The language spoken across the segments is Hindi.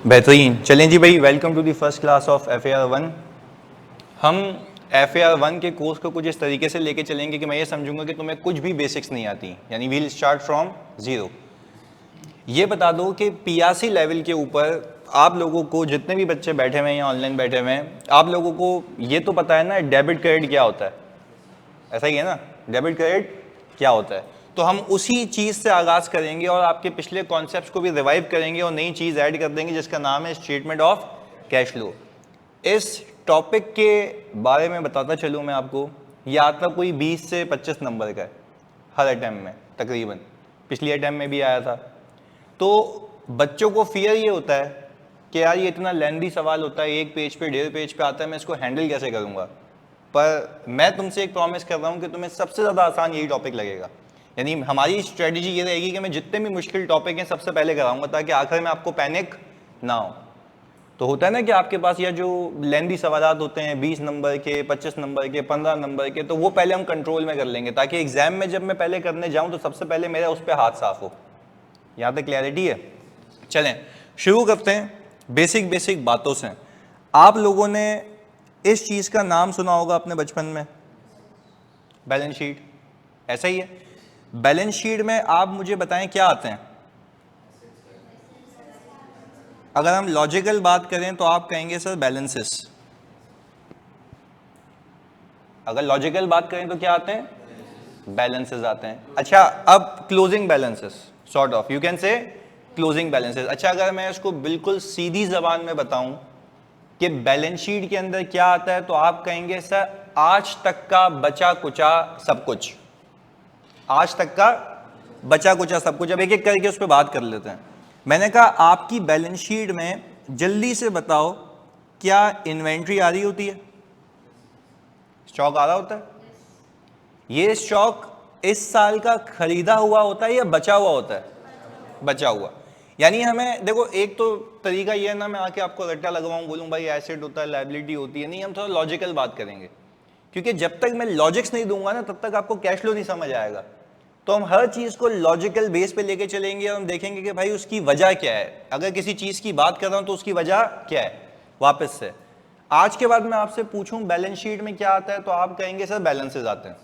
बेहतरीन। चलें जी भाई, welcome to the first class of FAR 1। हम FAR 1 के कोर्स को कुछ इस तरीके से लेके चलेंगे कि मैं ये समझूंगा कि तुम्हें कुछ भी बेसिक्स नहीं आती, यानी वील स्टार्ट फ्रॉम जीरो। ये बता दो कि PRC लेवल के ऊपर आप लोगों को, जितने भी बच्चे बैठे हुए हैं या ऑनलाइन बैठे हुए हैं, आप लोगों को ये तो पता है ना डेबिट क्रेडिट क्या होता है, ऐसा ही है ना, डेबिट क्रेडिट क्या होता है। तो हम उसी चीज़ से आगाज़ करेंगे और आपके पिछले कॉन्सेप्ट्स को भी रिवाइव करेंगे और नई चीज़ ऐड कर देंगे जिसका नाम है स्टेटमेंट ऑफ कैश फ्लो। इस टॉपिक के बारे में बताता चलूँ मैं आपको, ये आता कोई 20 से 25 नंबर का है हर अटैम्प्ट में तकरीबन, पिछली अटैम्प्ट में भी आया था। तो बच्चों को फियर ये होता है कि यार ये इतना लेंदी सवाल होता है, एक पेज पे 1.5 पेज पे आता है, मैं इसको हैंडल कैसे करूँगा। पर मैं तुमसे एक प्रॉमिस कर रहा हूँ कि तुम्हें सबसे ज़्यादा आसान यही टॉपिक लगेगा। यानी हमारी स्ट्रेटजी ये रहेगी कि मैं जितने भी मुश्किल टॉपिक हैं सबसे पहले कराऊंगा ताकि आखिर में आपको पैनिक ना हो। तो होता है ना कि आपके पास या जो लेंदी सवालात होते हैं 20 नंबर के, 25 नंबर के, 15 नंबर के, तो वो पहले हम कंट्रोल में कर लेंगे ताकि एग्जाम में जब मैं पहले करने जाऊं तो सबसे पहले मेरा उस पर हाथ साफ हो। यहाँ तक क्लैरिटी है? चलें शुरू करते हैं बेसिक बातों से। आप लोगों ने इस चीज़ का नाम सुना होगा अपने बचपन में, बैलेंस शीट, ऐसा ही है। बैलेंस शीट में आप मुझे बताएं क्या आते हैं। अगर हम लॉजिकल बात करें तो आप कहेंगे सर बैलेंसेस। अगर लॉजिकल बात करें तो क्या आते हैं? बैलेंसेस आते हैं। अच्छा, अब closing balances, sort of you can say closing balances. अच्छा, अगर मैं इसको बिल्कुल सीधी जबान में बताऊं कि बैलेंस शीट के अंदर क्या आता है तो आप कहेंगे सर आज तक का बचा कुचा सब कुछ। आज तक का बचा कुचा सब कुछ। अब एक एक करके उस पर बात कर लेते हैं। मैंने कहा आपकी बैलेंस शीट में जल्दी से बताओ क्या इन्वेंट्री आ रही होती है, स्टॉक आ रहा होता है। ये स्टॉक इस साल का खरीदा हुआ होता है या बचा हुआ होता है? बचा हुआ। यानी हमें देखो, एक तो तरीका ये है ना मैं आके आपको रट्टा लगवाऊं, बोलूं भाई एसेट होता है, लायबिलिटी होती है। नहीं, हम थोड़ा लॉजिकल बात करेंगे क्योंकि जब तक मैं लॉजिक्स नहीं दूंगा ना तब तक आपको कैश फ्लो नहीं समझ आएगा। तो हम हर चीज को लॉजिकल बेस पे लेके चलेंगे और हम देखेंगे कि भाई उसकी वजह क्या है। अगर किसी चीज की बात कर रहा हूं तो उसकी वजह क्या है। वापस से आज के बाद मैं आपसे पूछूं बैलेंस शीट में क्या आता है तो आप कहेंगे सर बैलेंसेस आते हैं।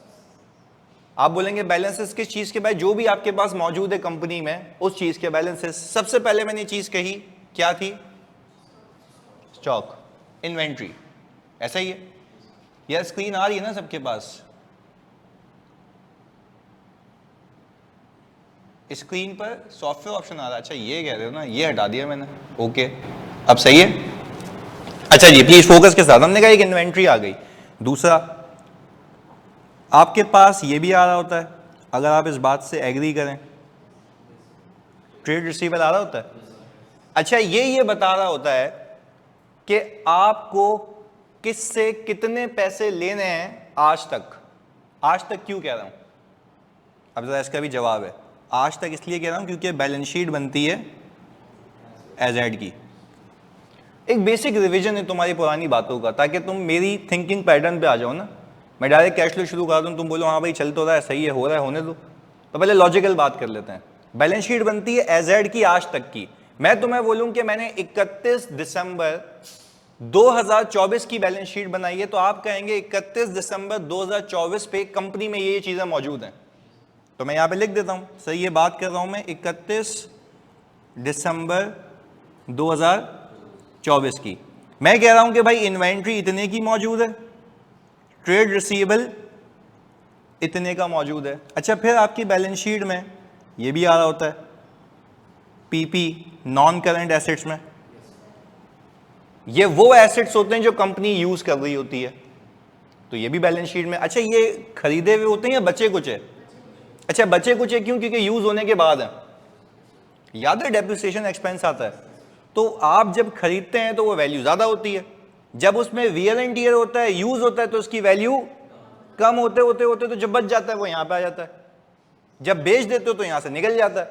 आप बोलेंगे बैलेंसेस किस चीज के? भाई जो भी आपके पास मौजूद है कंपनी में उस चीज के बैलेंसेस। सबसे पहले मैंने चीज कही क्या थी? स्टॉक, इन्वेंट्री, ऐसा ही है यार। स्क्रीन आ रही है ना सबके पास? स्क्रीन पर सॉफ्टवेयर ऑप्शन आ रहा है। अच्छा ये कह रहे हो ना, ये हटा दिया मैंने। ओके, अब सही है। अच्छा जी प्लीज फोकस के साथ। हमने कहा एक इन्वेंट्री आ गई। दूसरा आपके पास ये भी आ रहा होता है, अगर आप इस बात से एग्री करें, ट्रेड रिसीवेबल आ रहा होता है। अच्छा ये बता रहा होता है कि आपको किससे कितने पैसे लेने हैं आज तक। आज तक क्यों कह रहा हूं, अब जरा इसका भी जवाब है। आज तक इसलिए कह रहा हूं क्योंकि बैलेंस शीट बनती है एजेड की। एक बेसिक रिवीजन है तुम्हारी पुरानी बातों का ताकि तुम मेरी थिंकिंग पैटर्न पे आ जाओ ना। मैं डायरेक्ट कैश फ्लो शुरू कर दूं, तुम बोलो हाँ भाई चल तो रहा है, सही है, हो रहा है, होने दो। तो पहले लॉजिकल बात कर लेते हैं। बैलेंस शीट बनती है एजेड की आज तक की। मैं तुम्हें बोलूं कि मैंने 31 दिसंबर 2024 की बैलेंस शीट बनाई है तो आप कहेंगे 31 दिसंबर 2024 पे कंपनी में ये चीजें मौजूद हैं। तो मैं यहां पे लिख देता हूं, सही ये बात कर रहा हूं मैं, 31 दिसंबर 2024 की। मैं कह रहा हूं कि भाई इन्वेंट्री इतने की मौजूद है, ट्रेड रिसीवेबल इतने का मौजूद है। अच्छा फिर आपकी बैलेंस शीट में ये भी आ रहा होता है पीपी, नॉन करंट एसेट्स में। ये वो एसेट्स होते हैं जो कंपनी यूज कर रही होती है, तो ये भी बैलेंस शीट में। अच्छा ये खरीदे हुए होते हैं या बचे कुछ है? अच्छा बचे कुछ है क्यों? क्योंकि यूज होने के बाद है। याद है डेप्रिसिएशन एक्सपेंस आता है, तो आप जब खरीदते हैं तो वो वैल्यू ज्यादा होती है। जब उसमें वियर एंड टियर होता है, यूज होता है, तो उसकी वैल्यू कम होते होते होते तो जब बच जाता है वो यहां पे आ जाता है। जब बेच देते हो तो यहां से निकल जाता है।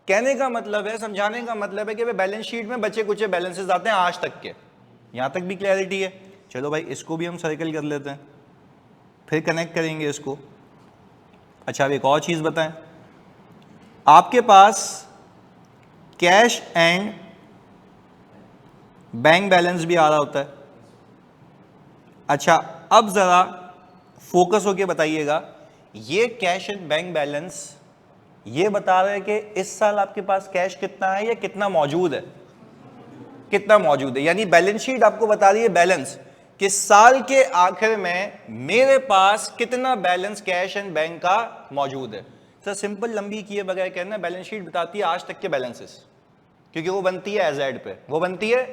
कहने का मतलब है, समझाने का मतलब है कि बैलेंस शीट में बचे कुछ बैलेंसेस आते हैं आज तक के। यहां तक भी क्लैरिटी है? चलो भाई इसको भी हम सर्कल कर लेते हैं, फिर कनेक्ट करेंगे इसको। अच्छा अब एक और चीज बताएं, आपके पास कैश एंड बैंक बैलेंस भी आ रहा होता है। अच्छा, अब जरा फोकस होके बताइएगा, ये कैश एंड बैंक बैलेंस ये बता रहे हैं कि इस साल आपके पास कैश कितना है या कितना मौजूद है, कितना मौजूद है। यानी बैलेंस शीट आपको बता रही है बैलेंस कि साल के आखिर में मेरे पास कितना बैलेंस कैश एंड बैंक का मौजूद है। सर सिंपल लंबी किए बगैर कहना, बैलेंस शीट बताती है आज तक के बैलेंसेस, क्योंकि वो बनती है एजेड पे, वो बनती है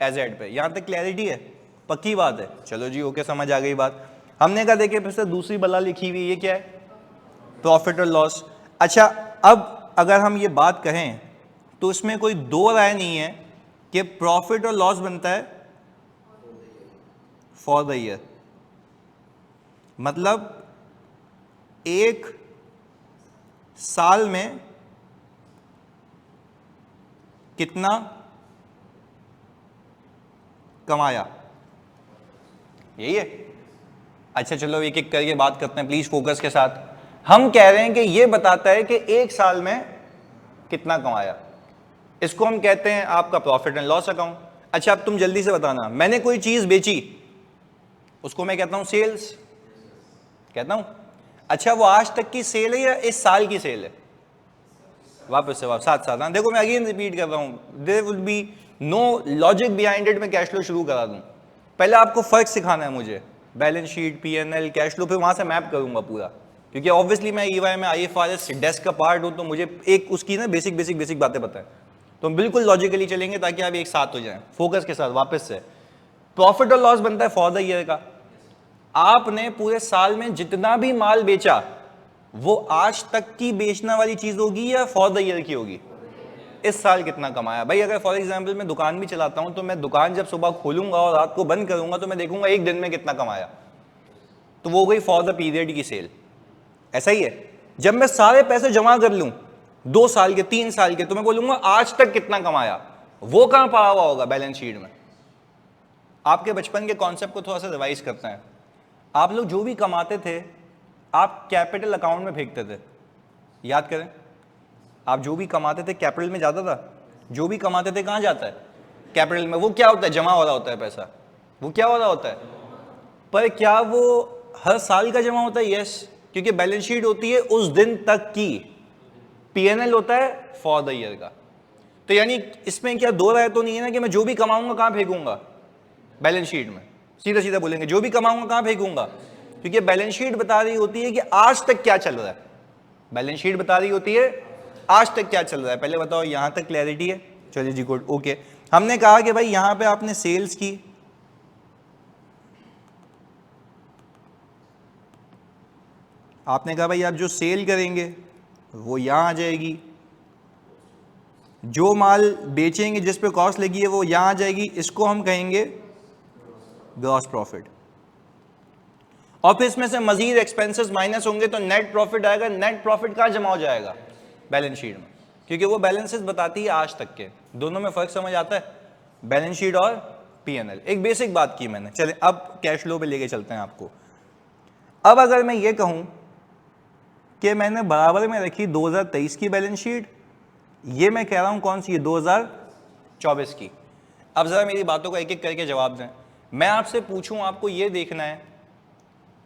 एजेड पे। यहां तक क्लैरिटी है, पक्की बात है। चलो जी ओके, समझ आ गई बात। हमने कहा देखिए फिर से दूसरी बला लिखी हुई, ये क्या है, प्रॉफिट और लॉस। अच्छा, अब अगर हम ये बात कहें तो इसमें कोई दो राय नहीं है कि प्रॉफिट और लॉस बनता है फॉर द ईयर, मतलब एक साल में कितना कमाया, यही है। अच्छा चलो एक एक करके बात करते हैं प्लीज फोकस के साथ। हम कह रहे हैं कि ये बताता है कि एक साल में कितना कमाया, इसको हम कहते हैं आपका प्रॉफिट एंड लॉस अकाउंट। अच्छा अब तुम जल्दी से बताना, मैंने कोई चीज बेची, उसको मैं कहता हूं सेल्स, कहता हूं। अच्छा वो आज तक की सेल है या इस साल की सेल है, वापस से साथ साथ। हाँ देखो मैं अगेन रिपीट कर रहा हूं, there would be no logic behind it. मैं कैश फ्लो शुरू करा दूं, पहले आपको फर्क सिखाना है मुझे, balance sheet, PNL, cash flow, फिर वहां से मैप करूंगा पूरा, क्योंकि ऑब्वियसली मैं ईवाई में आईएफआरएस डेस्क का पार्ट हूं, तो मुझे एक उसकी ना बेसिक बातें बताएं। तो हम बिल्कुल लॉजिकली चलेंगे ताकि आप एक साथ हो जाएं फोकस के साथ। वापस से प्रॉफिट और लॉस बनता है फॉर द ईयर का। आपने पूरे साल में जितना भी माल बेचा वो आज तक की बेचने वाली चीज होगी या फॉर द ईयर की होगी, इस साल कितना कमाया। भाई अगर फॉर एग्जांपल मैं दुकान भी चलाता हूं तो मैं दुकान जब सुबह खोलूंगा और रात को बंद करूंगा तो मैं देखूंगा एक दिन में कितना कमाया, तो वो हो गई फॉर द पीरियड की सेल। ऐसा ही है, जब मैं सारे पैसे जमा कर लूं 2 साल के 3 साल के, तो मैं बोलूंगा आज तक कितना कमाया, वो कहां पड़ा हुआ होगा बैलेंस शीट में। आपके बचपन के कॉन्सेप्ट को थोड़ा सा रिवाइज करते हैं। आप लोग जो भी कमाते थे आप कैपिटल अकाउंट में फेंकते थे, याद करें, आप जो भी कमाते थे कैपिटल में जाता था, जो भी कमाते थे कहां जाता है, कैपिटल में। वो क्या होता है, जमा हो रहा होता है पैसा, वो क्या हो रहा होता है। पर क्या वो हर साल का जमा होता है, यस, क्योंकि बैलेंस शीट होती है उस दिन तक की, पीएनएल होता है फॉर द ईयर का। तो यानी इसमें क्या दो राय तो नहीं है ना कि मैं जो भी कमाऊंगा कहां फेंकूंगा, बैलेंस शीट में। सीधा सीधा बोलेंगे जो भी कमाऊंगा कहां फेंकूंगा, क्योंकि बैलेंस शीट बता रही होती है कि आज तक क्या चल रहा है, बैलेंस शीट बता रही होती है आज तक क्या चल रहा है। पहले बताओ यहां तक क्लैरिटी है, चलिए जी गुड ओके। हमने कहा कि भाई यहां पे आपने सेल्स की, आपने कहा भाई आप जो सेल करेंगे वो यहां आ जाएगी, जो माल बेचेंगे जिस पे कॉस्ट लगी है वो यहां आ जाएगी, इसको हम कहेंगे ग्रॉस प्रॉफिट। और फिर इसमें से मजीद एक्सपेंसेस माइनस होंगे तो नेट प्रॉफिट आएगा। नेट प्रॉफिट कहां जमा हो जाएगा, बैलेंस शीट में, क्योंकि वो बैलेंसेस बताती है आज तक के। दोनों में फर्क समझ आता है, बैलेंस शीट और पीएनएल। एक बेसिक बात की मैंने, चले अब कैश फ्लो पे लेके चलते हैं आपको। अब अगर मैं ये कहूं कि मैंने बराबर में रखी 2023 की बैलेंस शीट, ये मैं कह रहा हूं कौन सी है, 2024 की। अब जरा मेरी बातों को एक एक करके जवाब दें। मैं आपसे पूछूं, आपको ये देखना है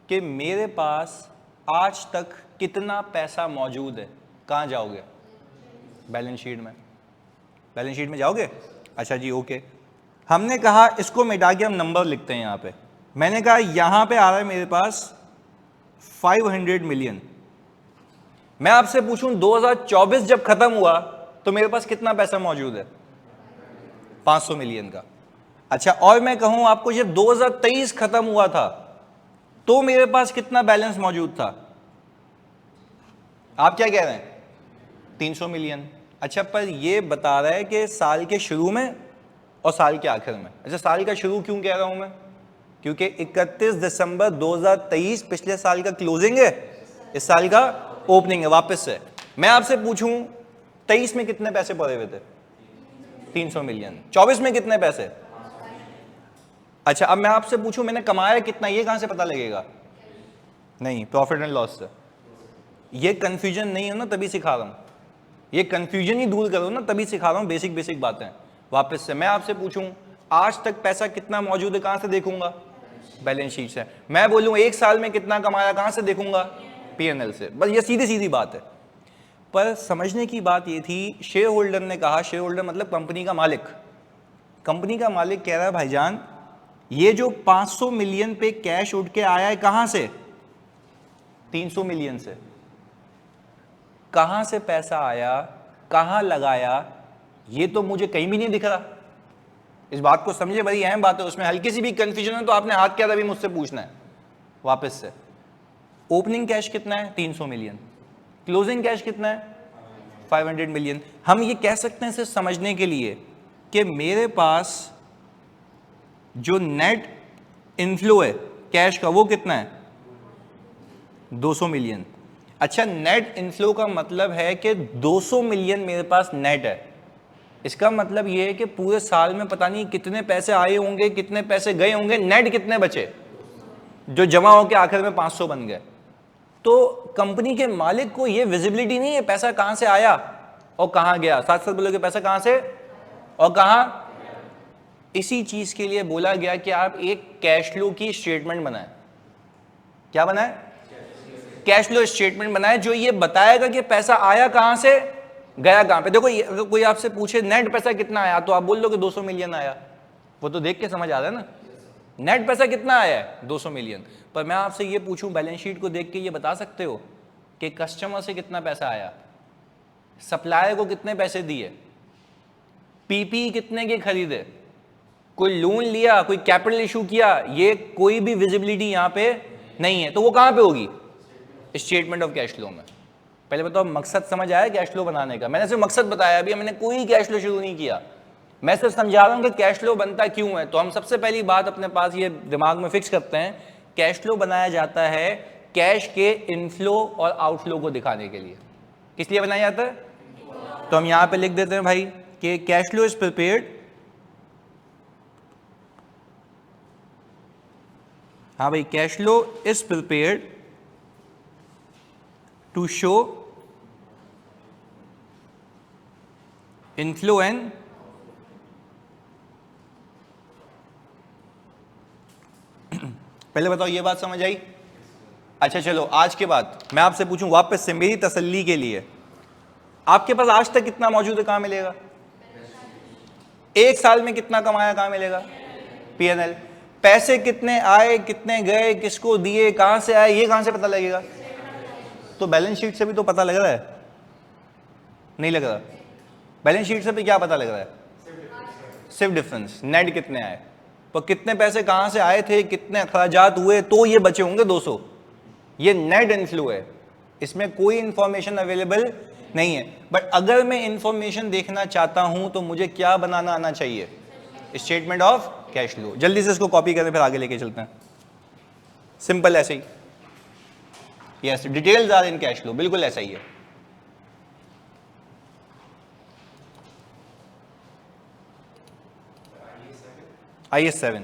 कि मेरे पास आज तक कितना पैसा मौजूद है, कहां जाओगे, बैलेंस शीट में, बैलेंस शीट में जाओगे। अच्छा जी ओके, हमने कहा इसको मिटा के हम नंबर लिखते हैं यहां पे। मैंने कहा यहां पे आ रहा है मेरे पास 500 मिलियन। मैं आपसे पूछूं 2024 जब खत्म हुआ तो मेरे पास कितना पैसा मौजूद है, 500 मिलियन का। अच्छा, और मैं कहूं आपको जब 2023 खत्म हुआ था तो मेरे पास कितना बैलेंस मौजूद था, आप क्या कह रहे हैं, 300 मिलियन। अच्छा, पर ये बता रहा है कि साल के शुरू में और साल के आखिर में। अच्छा, साल का शुरू क्यों कह रहा हूं मैं, क्योंकि 31 दिसंबर 2023 पिछले साल का क्लोजिंग है, इस साल का ओपनिंग है। वापस से मैं आपसे पूछूं 23 में कितने पैसे पड़े हुए थे, 300 मिलियन। 24 में कितने पैसे। अच्छा, अब मैं आपसे पूछूं मैंने कमाया कितना, ये कहां से पता लगेगा, नहीं, प्रॉफिट एंड लॉस से। ये कंफ्यूजन नहीं हो ना तभी सिखा रहा हूं, ये कंफ्यूजन ही दूर करो ना तभी सिखा रहा हूं बेसिक बातें। वापस से मैं आपसे पूछूं आज तक पैसा कितना मौजूद है कहां से देखूंगा? बैलेंस शीट से। मैं बोलूं 1 साल में कितना कमाया कहां से देखूंगा? पीएनएल से। बस ये सीधी सीधी बात है। पर समझने की बात ये थी, शेयर होल्डर ने कहा, शेयर होल्डर मतलब कंपनी का मालिक, कंपनी का मालिक कह रहा है भाईजान ये जो 500 मिलियन पे कैश उठ के आया है कहां से? 300 मिलियन से। कहां से पैसा आया, कहां लगाया, ये तो मुझे कहीं भी नहीं दिख रहा। इस बात को समझे, बड़ी अहम बात है, उसमें हल्की सी भी कंफ्यूजन है तो आपने हाथ क्या अभी मुझसे पूछना है वापस से। ओपनिंग कैश कितना है? 300 मिलियन। क्लोजिंग कैश कितना है? 500 मिलियन। हम ये कह सकते हैं सिर्फ समझने के लिए कि मेरे पास जो नेट इनफ्लो है कैश का वो कितना है? 200 मिलियन। अच्छा, नेट इनफ्लो का मतलब है कि 200 मिलियन मेरे पास नेट है। इसका मतलब ये है कि पूरे साल में पता नहीं कितने पैसे आए होंगे, कितने पैसे गए होंगे, नेट कितने बचे जो जमा होकर आखिर में 500 बन गए। तो कंपनी के मालिक को ये विजिबिलिटी नहीं है पैसा कहां से आया और कहां गया। साथ साथ बोलोगे पैसा कहां से और कहां। इसी चीज के लिए बोला गया कि आप एक कैश फ्लो की स्टेटमेंट बनाएं। क्या बनाएं? कैश फ्लो स्टेटमेंट बनाएं जो ये बताएगा कि पैसा आया कहां से, गया कहां पे। देखो अगर कोई आपसे पूछे नेट पैसा कितना आया तो आप बोल दोगे 200 मिलियन आया, वो तो देख के समझ आ रहा है ना नेट पैसा कितना आया है, 200 मिलियन। पर मैं आपसे ये पूछूं बैलेंस शीट को देख के ये बता सकते हो कि कस्टमर से कितना पैसा आया, सप्लायर को कितने पैसे दिए, पीपी कितने के खरीदे, कोई लोन लिया, कोई कैपिटल इशू किया, ये कोई भी विजिबिलिटी यहां पे नहीं है। तो वो कहां पे होगी? स्टेटमेंट ऑफ कैश फ्लो में। पहले बताओ मकसद समझ आया कैश फ्लो बनाने का? मैंने सिर्फ मकसद बताया, अभी मैंने कोई कैश फ्लो शुरू नहीं किया, मैं सिर्फ समझा रहा हूं कि कैश फ्लो बनता क्यों है। तो हम सबसे पहली बात अपने पास ये दिमाग में फिक्स करते हैं, कैश फ्लो बनाया जाता है कैश के इनफ्लो और आउटफ्लो को दिखाने के लिए। किस लिए बनाया जाता है? तो हम यहां पे लिख देते हैं भाई कि कैश फ्लो इज प्रिपेयर्ड, हाँ भाई, cash flow is prepared to show inflow and पहले बताओ ये बात समझ आई? अच्छा चलो आज के बाद मैं आपसे पूछूं वापस से मेरी तसल्ली के लिए, आपके पास आज तक कितना मौजूद है कहां मिलेगा? 1 साल में कितना कमाया कहां मिलेगा? पीएनएल। पैसे कितने आए, कितने गए, किसको दिए, कहां से आए, ये कहां से पता लगेगा? तो बैलेंस शीट से भी तो पता लग रहा है, नहीं लग रहा? बैलेंस शीट से भी क्या पता लग रहा है? सिर्फ डिफरेंस, नेट कितने आए, पर कितने पैसे कहां से आए थे, कितने अखराजात हुए, तो ये बचे होंगे 200। ये नेट इनफ्लो है, इसमें कोई इंफॉर्मेशन अवेलेबल नहीं है। बट अगर मैं इंफॉर्मेशन देखना चाहता हूं तो मुझे क्या बनाना आना चाहिए? Statement of cash flow. जल्दी से इसको कॉपी करें फिर आगे लेके चलते हैं। सिंपल ऐसे ही, yes, details are in cash flow, बिल्कुल ऐसा ही है। IS 7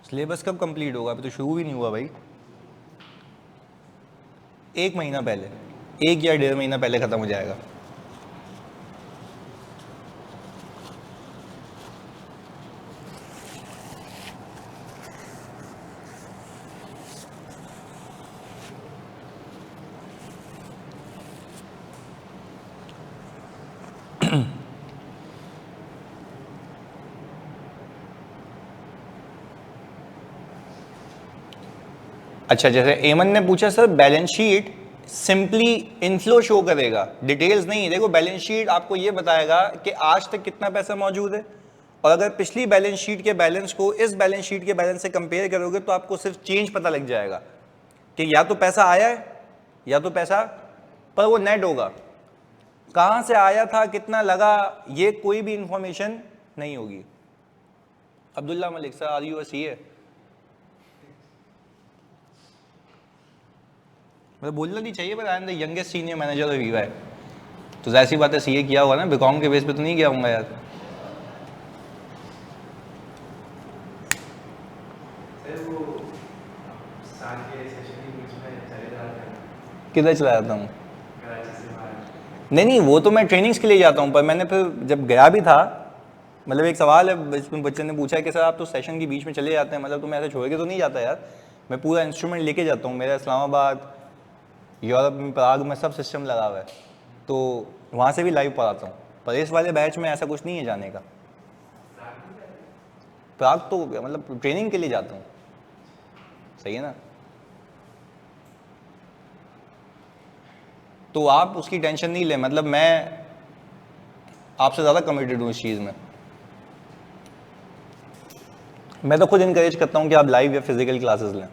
सिलेबस कब कंप्लीट होगा? अभी तो शुरू भी नहीं हुआ भाई। 1 महीना पहले, 1 या 1.5 महीना पहले खत्म हो जाएगा। अच्छा, जैसे एमन ने पूछा sir balance sheet simply inflow show करेगा, डिटेल्स नहीं। देखो बैलेंस शीट आपको ये बताएगा कि आज तक कितना पैसा मौजूद है, और अगर पिछली बैलेंस शीट के बैलेंस को इस बैलेंस शीट के बैलेंस से कंपेयर करोगे तो आपको सिर्फ चेंज पता लग जाएगा कि या तो पैसा आया है या तो पैसा, पर वो नेट होगा। कहाँ से आया था, कितना लगा, ये कोई भी इंफॉर्मेशन नहीं होगी। Abdullah Malik sir, are you a CA? मतलब बोलना नहीं चाहिए, पर I am the youngest senior manager of EY, तो ऐसी बात है सीए किया हुआ ना, बीकॉम के बेस पे तो नहीं किया होगा यार। किधर चला जाता हूँ? नहीं नहीं, वो तो मैं ट्रेनिंग्स के लिए जाता हूँ, पर मैंने फिर जब गया भी था, मतलब एक सवाल है, इसमें बच्चे ने पूछा कि सर आप तो सेशन के बीच में चले जाते हैं, मतलब तुम ऐसे छोड़ के तो नहीं जाता यार? मैं पूरा इंस्ट्रूमेंट लेके जाता हूँ, मेरा इस्लामाबाद, यूरोप में, प्राग में सब सिस्टम लगा हुआ है, तो वहाँ से भी लाइव पढ़ाता हूँ। पर इस वाले बैच में ऐसा कुछ नहीं है जाने का। प्राग तो मतलब ट्रेनिंग के लिए जाता हूँ, सही है ना? तो आप उसकी टेंशन नहीं लें, मतलब मैं आपसे ज़्यादा कमिटेड हूँ इस चीज़ में। मैं तो खुद इनकरेज करता हूँ कि आप लाइव या फिजिकल क्लासेस लें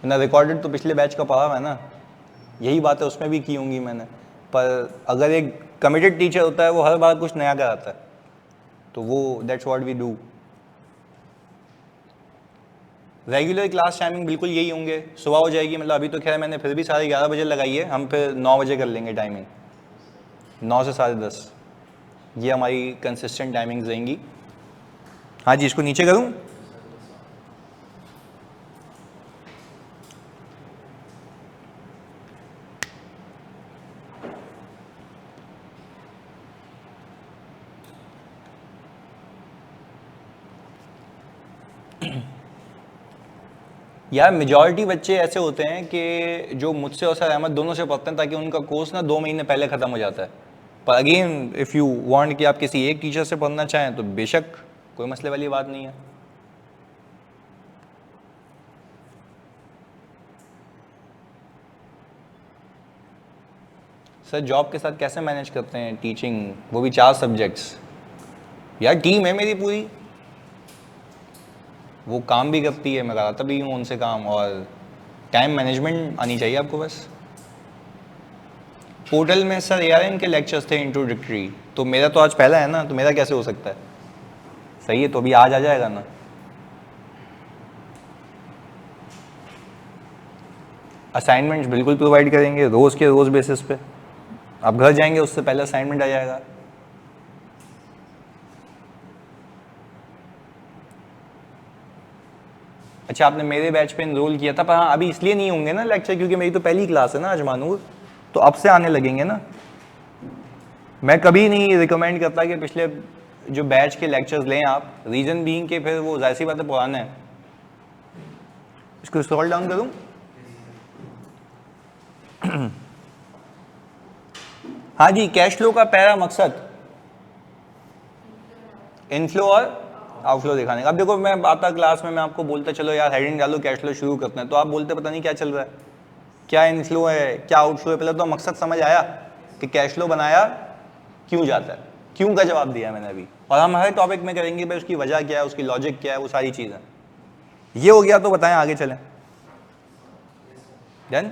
ना। रिकॉर्डेड तो पिछले बैच का पढ़ा है ना, यही बातें उसमें भी की होंगी मैंने। पर अगर एक कमिटेड टीचर होता है वो हर बार कुछ नया कराता है, तो वो that's what we do. Regular class timing बिल्कुल यही होंगे, सुबह हो जाएगी, मतलब अभी तो खैर मैंने फिर भी 11:30 बजे लगाई है, हम फिर 9 बजे कर लेंगे टाइमिंग, 9 से 10:30, ये हमारी कंसिस्टेंट टाइमिंग्स रहेंगी। हाँ जी, इसको नीचे करूँ? यार मेजॉरिटी बच्चे ऐसे होते हैं कि जो मुझसे और सर अहमद दोनों से पढ़ते हैं, ताकि उनका कोर्स ना 2 महीने पहले ख़त्म हो जाता है। पर अगेन इफ़ यू वांट कि आप किसी एक टीचर से पढ़ना चाहें तो बेशक, कोई मसले वाली बात नहीं है। सर जॉब के साथ कैसे मैनेज करते हैं टीचिंग, वो भी 4 सब्जेक्ट्स? यार टीम है मेरी पूरी, वो काम भी करती है, मैं कराता भी हूँ उनसे काम, और टाइम मैनेजमेंट आनी चाहिए आपको बस। पोर्टल में सर ARN के लेक्चर्स थे इंट्रोडक्टरी, तो मेरा तो आज पहला है ना, तो मेरा कैसे हो सकता है? सही है, तो अभी आज आ जाएगा ना। असाइनमेंट्स बिल्कुल प्रोवाइड करेंगे रोज़ के रोज़ बेसिस पे, आप घर जाएंगे उससे पहले असाइनमेंट आ जाएगा। अच्छा, आपने मेरे बैच पे इनरोल किया था, पर हाँ अभी इसलिए नहीं होंगे ना लेक्चर क्योंकि मेरी तो पहली क्लास है ना आज मानूर, तो अब से आने लगेंगे ना। मैं कभी नहीं रिकमेंड करता कि पिछले जो बैच के लेक्चर्स लें आप, रीजन बीइंग के फिर वो जाहिर सी बात है पुराना है। इसको स्क्रॉल डाउन करूं? हाँ जी, कैश फ्लो का पहला मकसद इनफ्लो और आउटफ्लो दिखाने का। अब देखो मैं आता क्लास में, मैं आपको बोलता चलो यार हेडिंग डालो कैश फ्लो शुरू करते हैं, तो आप बोलते पता नहीं क्या चल रहा है, क्या इनफ्लो है क्या आउटफ्लो है। पहले तो मकसद समझ आया कि कैश फ्लो बनाया क्यों जाता है, क्यों का जवाब दिया मैंने अभी, और हम हर टॉपिक में करेंगे भाई उसकी वजह क्या है, उसकी लॉजिक क्या है, वो सारी चीज़ें। ये हो गया तो बताएं आगे चलें। डन?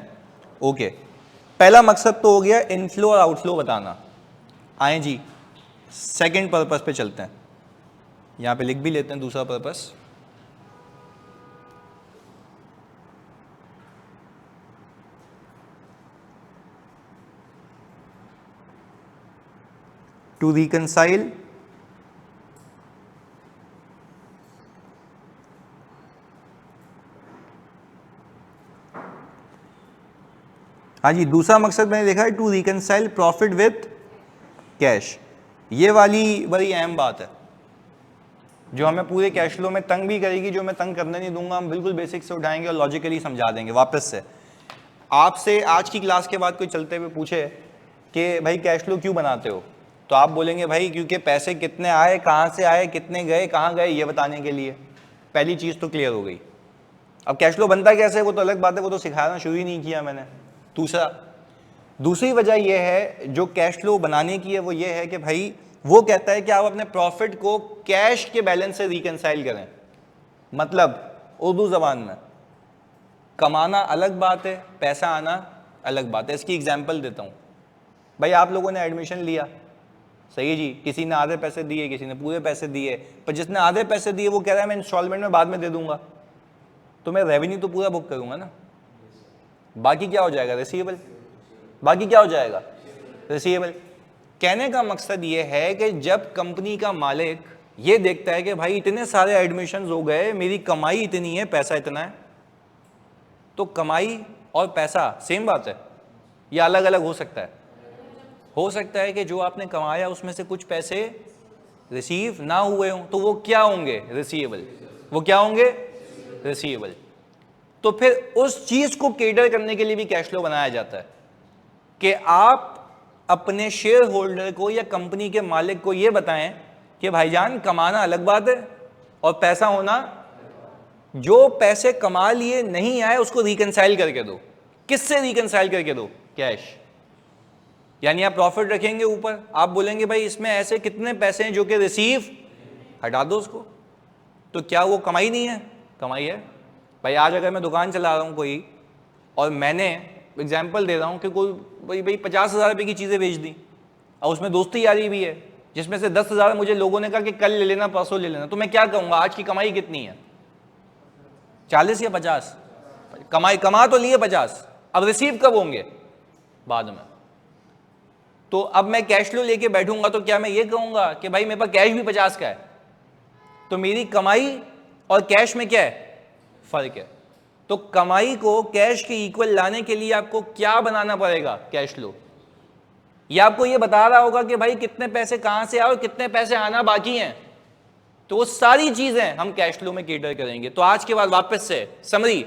ओके, पहला मकसद तो हो गया इनफ्लो और आउटफ्लो बताना। आए जी सेकंड पर्पस पे चलते हैं, यहां पे लिख भी लेते हैं दूसरा पर्पस। टू रिकंसाइल हाँ जी, दूसरा मकसद मैंने देखा है to reconcile profit with cash. ये वाली बड़ी अहम बात है जो हमें पूरे कैश फ्लो में तंग भी करेगी, जो मैं तंग करने नहीं दूंगा, हम बिल्कुल बेसिक से उठाएंगे और लॉजिकली समझा देंगे। वापस से आपसे आज की क्लास के बाद कोई चलते हुए पूछे कि भाई कैश फ्लो क्यों बनाते हो, तो आप बोलेंगे भाई क्योंकि पैसे कितने आए, कहाँ से आए, कितने गए, कहाँ गए, ये बताने के लिए। पहली चीज़ तो क्लियर हो गई। अब कैश फ्लो बनता कैसे वो तो अलग बात है, वो तो सिखाना शुरू ही नहीं किया मैंने। दूसरी वजह यह है जो कैश फ्लो बनाने की है, वो ये है कि भाई वो कहता है कि आप अपने प्रॉफिट को कैश के बैलेंस से रिकंसाइल करें। मतलब उर्दू जबान में कमाना अलग बात है, पैसा आना अलग बात है। इसकी एग्जांपल देता हूं। भाई आप लोगों ने एडमिशन लिया, सही है जी, किसी ने आधे पैसे दिए, किसी ने पूरे पैसे दिए, पर जिसने आधे पैसे दिए वो कह रहा है मैं इंस्टॉलमेंट में बाद में दे दूंगा, तो मैं रेवेन्यू तो पूरा बुक करूंगा ना, बाकी क्या हो जाएगा, रिसीवेबल। बाकी क्या हो जाएगा, रिसीवेबल। कहने का मकसद ये है कि जब कंपनी का मालिक ये देखता है कि भाई इतने सारे एडमिशन्स हो गए, मेरी कमाई इतनी है, पैसा इतना है। तो कमाई और पैसा सेम बात है या अलग अलग हो सकता है? हो सकता है कि जो आपने कमाया उसमें से कुछ पैसे रिसीव ना हुए हों, तो वो क्या होंगे? रिसीवेबल। वो क्या होंगे? रिसीवेबल। तो फिर उस चीज को केटर करने के लिए भी कैश फ्लो बनाया जाता है कि आप अपने शेयर होल्डर को या कंपनी के मालिक को यह बताएं कि भाईजान कमाना अलग बात है और पैसा होना, जो पैसे कमा लिए नहीं आए उसको रिकंसाइल करके दो। किससे रिकंसाइल करके दो? कैश। यानी आप प्रॉफिट रखेंगे ऊपर, आप बोलेंगे भाई इसमें ऐसे कितने पैसे हैं जो कि रिसीव, हटा दो उसको। तो क्या वो कमाई नहीं है? कमाई है भाई। आज अगर मैं दुकान चला रहा हूं कोई और मैंने एग्जाम्पल दे रहा हूं कि कोई भाई 50,000 रुपये की चीज़ें बेच दी और उसमें दोस्ती यारी भी है, जिसमें से 10,000 मुझे लोगों ने कहा कि कल ले लेना, परसों ले लेना, तो मैं क्या कहूँगा? आज की कमाई कितनी है? 40 या 50? कमा तो लिए 50, अब रिसीव कब होंगे? बाद में। तो अब मैं कैश फ्लो लेके बैठूंगा तो क्या मैं ये कहूंगा कि भाई मेरे पास कैश भी 50 का है? तो मेरी कमाई और कैश में क्या है? फर्क है। तो कमाई को कैश के इक्वल लाने के लिए आपको क्या बनाना पड़ेगा? Cash flow. ये आपको ये बता रहा होगा कि भाई कितने पैसे कहां से आए और कितने पैसे आना बाकी हैं। तो वो सारी चीजें हम कैश फ्लो में केटर करेंगे। तो आज के बाद वापस से समरी,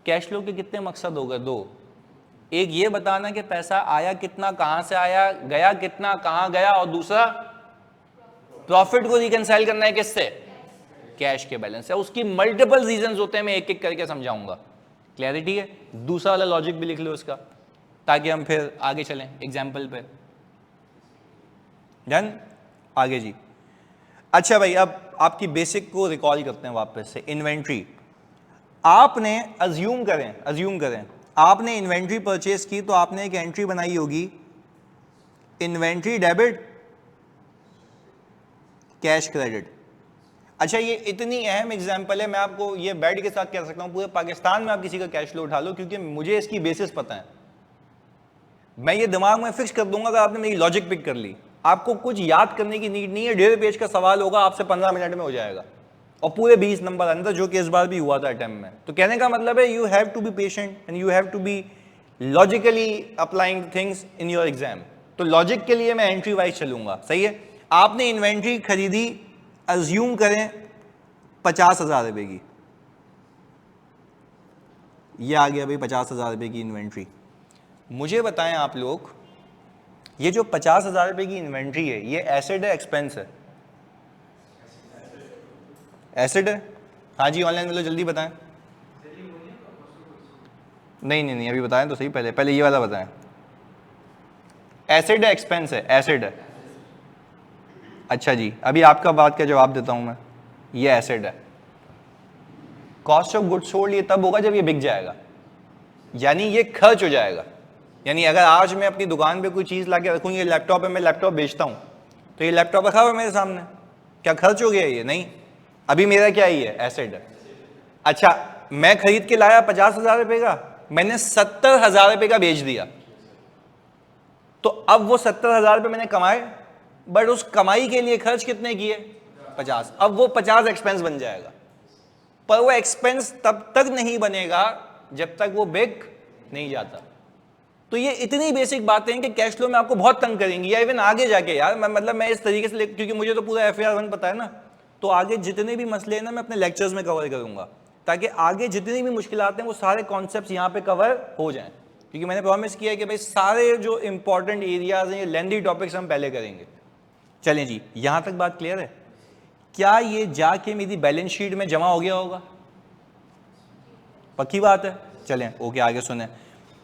कैश फ्लो के कितने मकसद हो गए? 2। एक ये बताना कि पैसा आया कितना, कहां से आया, गया कितना, कहां गया, और दूसरा प्रॉफिट को रिकंसाइल करना है किससे? कैश के बैलेंस से। उसकी मल्टीपल रीजंस होते हैं, मैं एक एक करके समझाऊंगा। क्लैरिटी है? दूसरा वाला लॉजिक भी लिख लो इसका, ताकि हम फिर आगे चलें एग्जाम्पल पे। डन? आगे जी। अच्छा भाई, अब आपकी बेसिक को रिकॉल करते हैं वापस से। इन्वेंट्री, आपने अज्यूम करें आपने इन्वेंट्री परचेस की, तो आपने एक एंट्री बनाई होगी, इन्वेंट्री डेबिट, कैश क्रेडिट। अच्छा, ये इतनी अहम एग्जांपल है, मैं आपको ये बेड के साथ कह सकता हूं पूरे पाकिस्तान में आप किसी का कैश फ्लो उठा लो, क्योंकि मुझे इसकी बेसिस पता है। मैं ये दिमाग में फिक्स कर दूंगा अगर आपने मेरी लॉजिक पिक कर ली। आपको कुछ याद करने की नीड नहीं है, 1.5 पेज का सवाल होगा, आपसे 15 मिनट में हो जाएगा, और पूरे 20 नंबर अंदर, जो कि इस बार भी हुआ था अटेम्प्ट में। तो कहने का मतलब है you have to be patient and you have to be logically applying things in your exam. तो लॉजिक के लिए मैं एंट्री वाइज चलूंगा, सही है? आपने इन्वेंट्री खरीदी, अज्यूम करें 50,000 रुपए की, ये आ गया भाई 50,000 रुपए की इन्वेंट्री। मुझे बताएं आप लोग, ये जो 50,000 रुपए की इन्वेंट्री है, ये एसेट है एक्सपेंस है? एसेट है। हाँ जी, ऑनलाइन में लो, जल्दी बताएं। नहीं, अभी बताएं तो सही, पहले ये वाला बताएं। एसेट है एक्सपेंस है? एसेट है। अच्छा जी, अभी आपका बात का जवाब देता हूं मैं, ये एसेट है। कॉस्ट ऑफ गुड्स सोल्ड ये तब होगा जब ये बिक जाएगा, यानी ये खर्च हो जाएगा। यानी अगर आज मैं अपनी दुकान पे कोई चीज़ ला के रखूँ, ये लैपटॉप है, मैं लैपटॉप बेचता हूँ, तो ये लैपटॉप रखा हुआ है मेरे सामने, क्या खर्च हो गया ये? नहीं, अभी मेरा क्या ही है? एसेट है। अच्छा, मैं खरीद के लाया 50,000 रुपए का, मैंने 70,000 रुपए का बेच दिया, तो अब वो 70,000 रुपए मैंने कमाए, बट उस कमाई के लिए खर्च कितने किए? 50। अब वो 50 एक्सपेंस बन जाएगा, पर वो एक्सपेंस तब तक नहीं बनेगा जब तक वो बिक नहीं जाता। तो ये इतनी बेसिक बातें हैं कि कैश फ्लो में आपको बहुत तंग करेंगी, या इवन आगे जाके यार, मैं इस तरीके से, क्योंकि मुझे तो पूरा FAR 1 पता है ना, तो आगे जितने भी मसले हैं ना, मैं अपने लेक्चर्स में कवर करूंगा, ताकि आगे जितनी भी मुश्किलात हैं वो सारे कॉन्सेप्ट्स यहाँ पे कवर हो जाएं। क्योंकि मैंने प्रॉमिस किया है कि भाई सारे जो इंपॉर्टेंट एरियाज हैं, ये लेंथी टॉपिक्स हम पहले करेंगे। चलें जी, यहाँ तक बात क्लियर है? क्या ये जाके मेरी बैलेंस शीट में जमा हो गया होगा? पक्की बात है? चलें ओके, आगे सुने।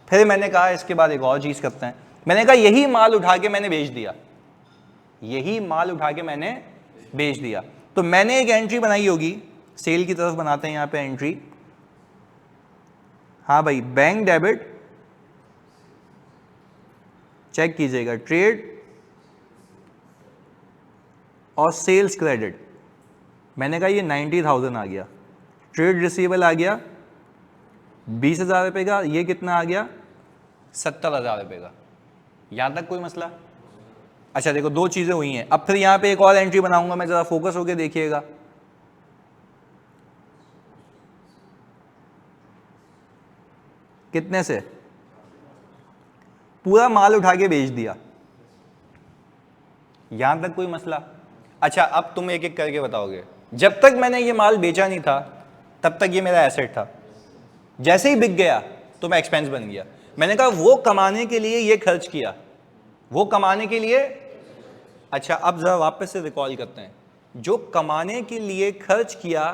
फिर मैंने कहा इसके बाद एक और चीज़ करते हैं। मैंने कहा यही माल उठा के मैंने बेच दिया, यही माल उठा के मैंने बेच दिया, तो मैंने एक एंट्री बनाई होगी, सेल की तरफ बनाते हैं यहाँ पे एंट्री। हाँ भाई, बैंक डेबिट, चेक कीजिएगा, ट्रेड और सेल्स क्रेडिट। मैंने कहा ये 90,000 आ गया, ट्रेड रिसीवेबल आ गया 20,000 रुपये का, ये कितना आ गया? 70,000 रुपये का। यहाँ तक कोई मसला? अच्छा देखो दो चीजें हुई हैं, अब फिर यहां पे एक और एंट्री बनाऊंगा मैं, जरा फोकस होके देखिएगा। कितने से? पूरा माल उठा के बेच दिया, यहां तक कोई मसला? अच्छा अब तुम एक एक करके बताओगे, जब तक मैंने ये माल बेचा नहीं था तब तक ये मेरा एसेट था, जैसे ही बिक गया तो मैं एक्सपेंस बन गया। मैंने कहा वो कमाने के लिए ये खर्च किया, वो कमाने के लिए। अच्छा अब जरा वापस से रिकॉल करते हैं, जो कमाने के लिए खर्च किया,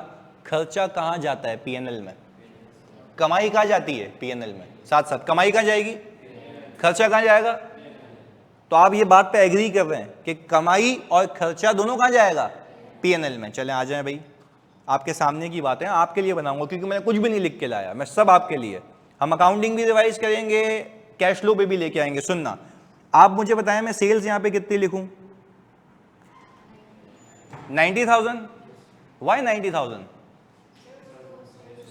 खर्चा कहां जाता है? पीएनएल में। कमाई कहां जाती है? पीएनएल में। साथ साथ कमाई कहां जाएगी, खर्चा कहां जाएगा? तो आप ये बात पे एग्री कर रहे हैं कि कमाई और खर्चा दोनों कहां जाएगा? पीएनएल में। चलें आ जाएं भाई, आपके सामने की बातें आपके लिए बनाऊंगा, क्योंकि मैंने कुछ भी नहीं लिख के लाया, मैं सब आपके लिए। हम अकाउंटिंग भी रिवाइज करेंगे, कैश फ्लो पे भी लेके आएंगे। सुनना, आप मुझे बताएं मैं सेल्स यहां पे कितनी लिखूं? 90,000। वाई 90,000?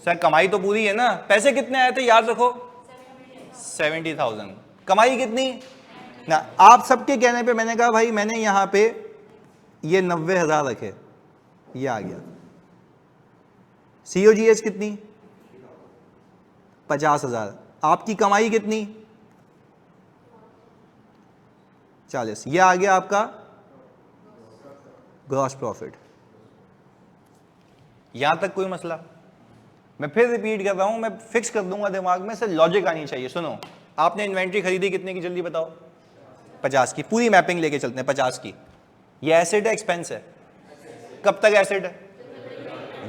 सर कमाई तो पूरी है ना, पैसे कितने आए थे याद रखो? 70,000। कमाई कितनी ना? आप सबके कहने पे मैंने कहा भाई मैंने यहां पे ये 90,000 रखे, ये आ गया। सीओजीएस कितनी? 50,000। आपकी कमाई कितनी? 40। ये आ गया आपका ग्रॉस प्रॉफिट। यहां तक कोई मसला? मैं फिर रिपीट कर रहा हूं, मैं फिक्स कर दूंगा दिमाग में, से लॉजिक आनी चाहिए। सुनो, आपने इन्वेंट्री खरीदी कितने की, जल्दी बताओ? 50 की। पूरी मैपिंग लेके चलते हैं 50 की। ये एसेट है एक्सपेंस है? कब तक एसेट है?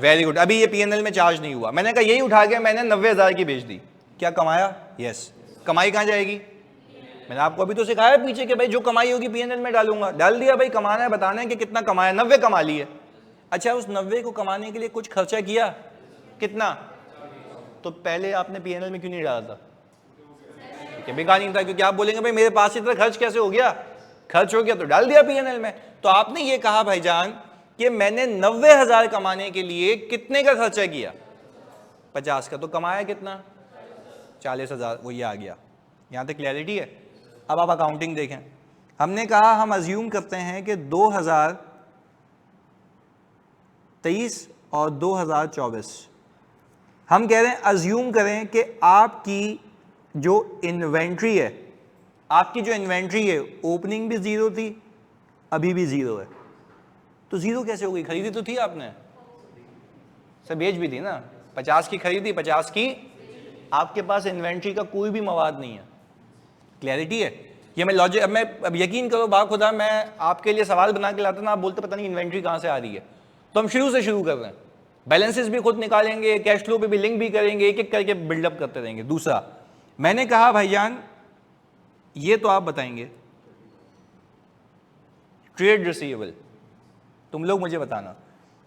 Very good. अभी ये पीएनएल में चार्ज नहीं हुआ, मैंने कहा यही उठा के मैंने 90,000 की बेच दी, क्या कमाया? यस। कमाई कहां जाएगी? मैंने आपको अभी तो सिखाया पीछे कि भाई जो कमाई होगी पीएनएल में डालूंगा, डाल दिया भाई। कमाना है, बताना है कि कितना कमाया, 90 कमा लिए। अच्छा उस 90 को कमाने के लिए कुछ खर्चा किया, कितना? तो पहले आपने पीएनएल में क्यों नहीं डाला था? बिका नहीं था, क्योंकि आप बोलेंगे भाई मेरे पास इतना खर्च कैसे हो गया? खर्च हो गया तो डाल दिया पीएनएल में। तो आपने ये कहा भाईजान कि मैंने 90,000 कमाने के लिए कितने का खर्चा किया? 50 का। तो कमाया कितना? 40,000। वो ये आ गया। यहां तक क्लैरिटी है? अब आप अकाउंटिंग देखें, हमने कहा हम अज्यूम करते हैं कि 2023 और 2024, हम कह रहे हैं अज्यूम करें कि आपकी जो इन्वेंट्री है, आपकी जो इन्वेंट्री है ओपनिंग भी जीरो थी, अभी भी जीरो है। तो जीरो कैसे हो गई? खरीदी तो थी आपने, सब बेच भी थी ना। 50 की खरीदी, 50 की आपके पास इन्वेंट्री का कोई भी मवाद नहीं है। क्लैरिटी है? ये मैं लॉजिक, अब यकीन करो बाखुदा मैं आपके लिए सवाल बना के लाता ना, आप बोलते पता नहीं इन्वेंट्री कहां से आ रही है। तो हम शुरू से शुरू कर रहे हैं, बैलेंसेस भी खुद निकालेंगे, कैश फ्लो पे भी लिंक भी करेंगे, एक एक करके बिल्डअप करते रहेंगे। दूसरा, मैंने कहा भाईजान ये तो आप बताएंगे ट्रेड रिसीवेबल, तुम लोग मुझे बताना।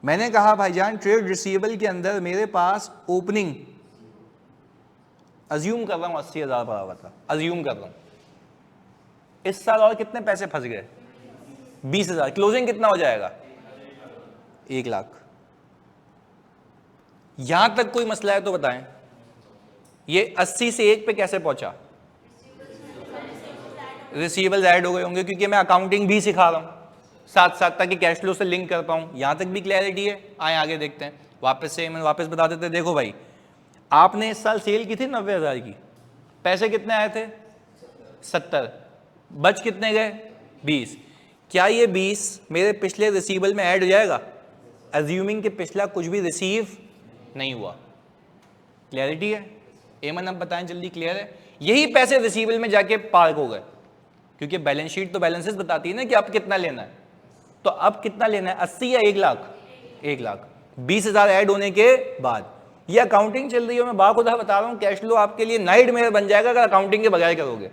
मैंने कहा भाईजान ट्रेड रिसीवेबल के अंदर मेरे पास ओपनिंग अज्यूम कर रहा हूं 80,000 पड़ा हुआ था, अज्यूम कर रहा हूं। इस साल और कितने पैसे फंस गए? 20,000। क्लोजिंग कितना हो जाएगा? 1 लाख। यहां तक कोई मसला है तो बताएं, ये 80 से 1 पे कैसे पहुंचा? रिसीवेबल्स ऐड हो गए होंगे, क्योंकि मैं अकाउंटिंग भी सिखा रहा हूं साथ साथ, ताकि कैश फ्लो से लिंक कर पाऊं। यहां तक भी क्लैरिटी है? आए आगे देखते हैं। वापस से मैं वापस बता देते हैं। देखो भाई, आपने इस साल सेल की थी 90,000 की, पैसे कितने आए थे? 70। बच कितने गए? 20। क्या ये 20 मेरे पिछले रिसीवेबल में ऐड हो जाएगा? अज्यूमिंग कि पिछला कुछ भी रिसीव नहीं हुआ। क्लैरिटी है? एमन अब बताएं जल्दी, क्लियर है? यही पैसे रिसीवेबल में जाके पार्क हो गए, क्योंकि बैलेंस शीट तो बैलेंसेस बताती है ना कि अब कितना लेना है। तो अब कितना लेना है? 80 या 1 लाख? 1 लाख। 20,000 ऐड होने के बाद ये अकाउंटिंग चल रही है। मैं बाखुदा बता रहा हूं, कैश फ्लो आपके लिए नाइटमेयर बन जाएगा अगर अकाउंटिंग के बगैर करोगे।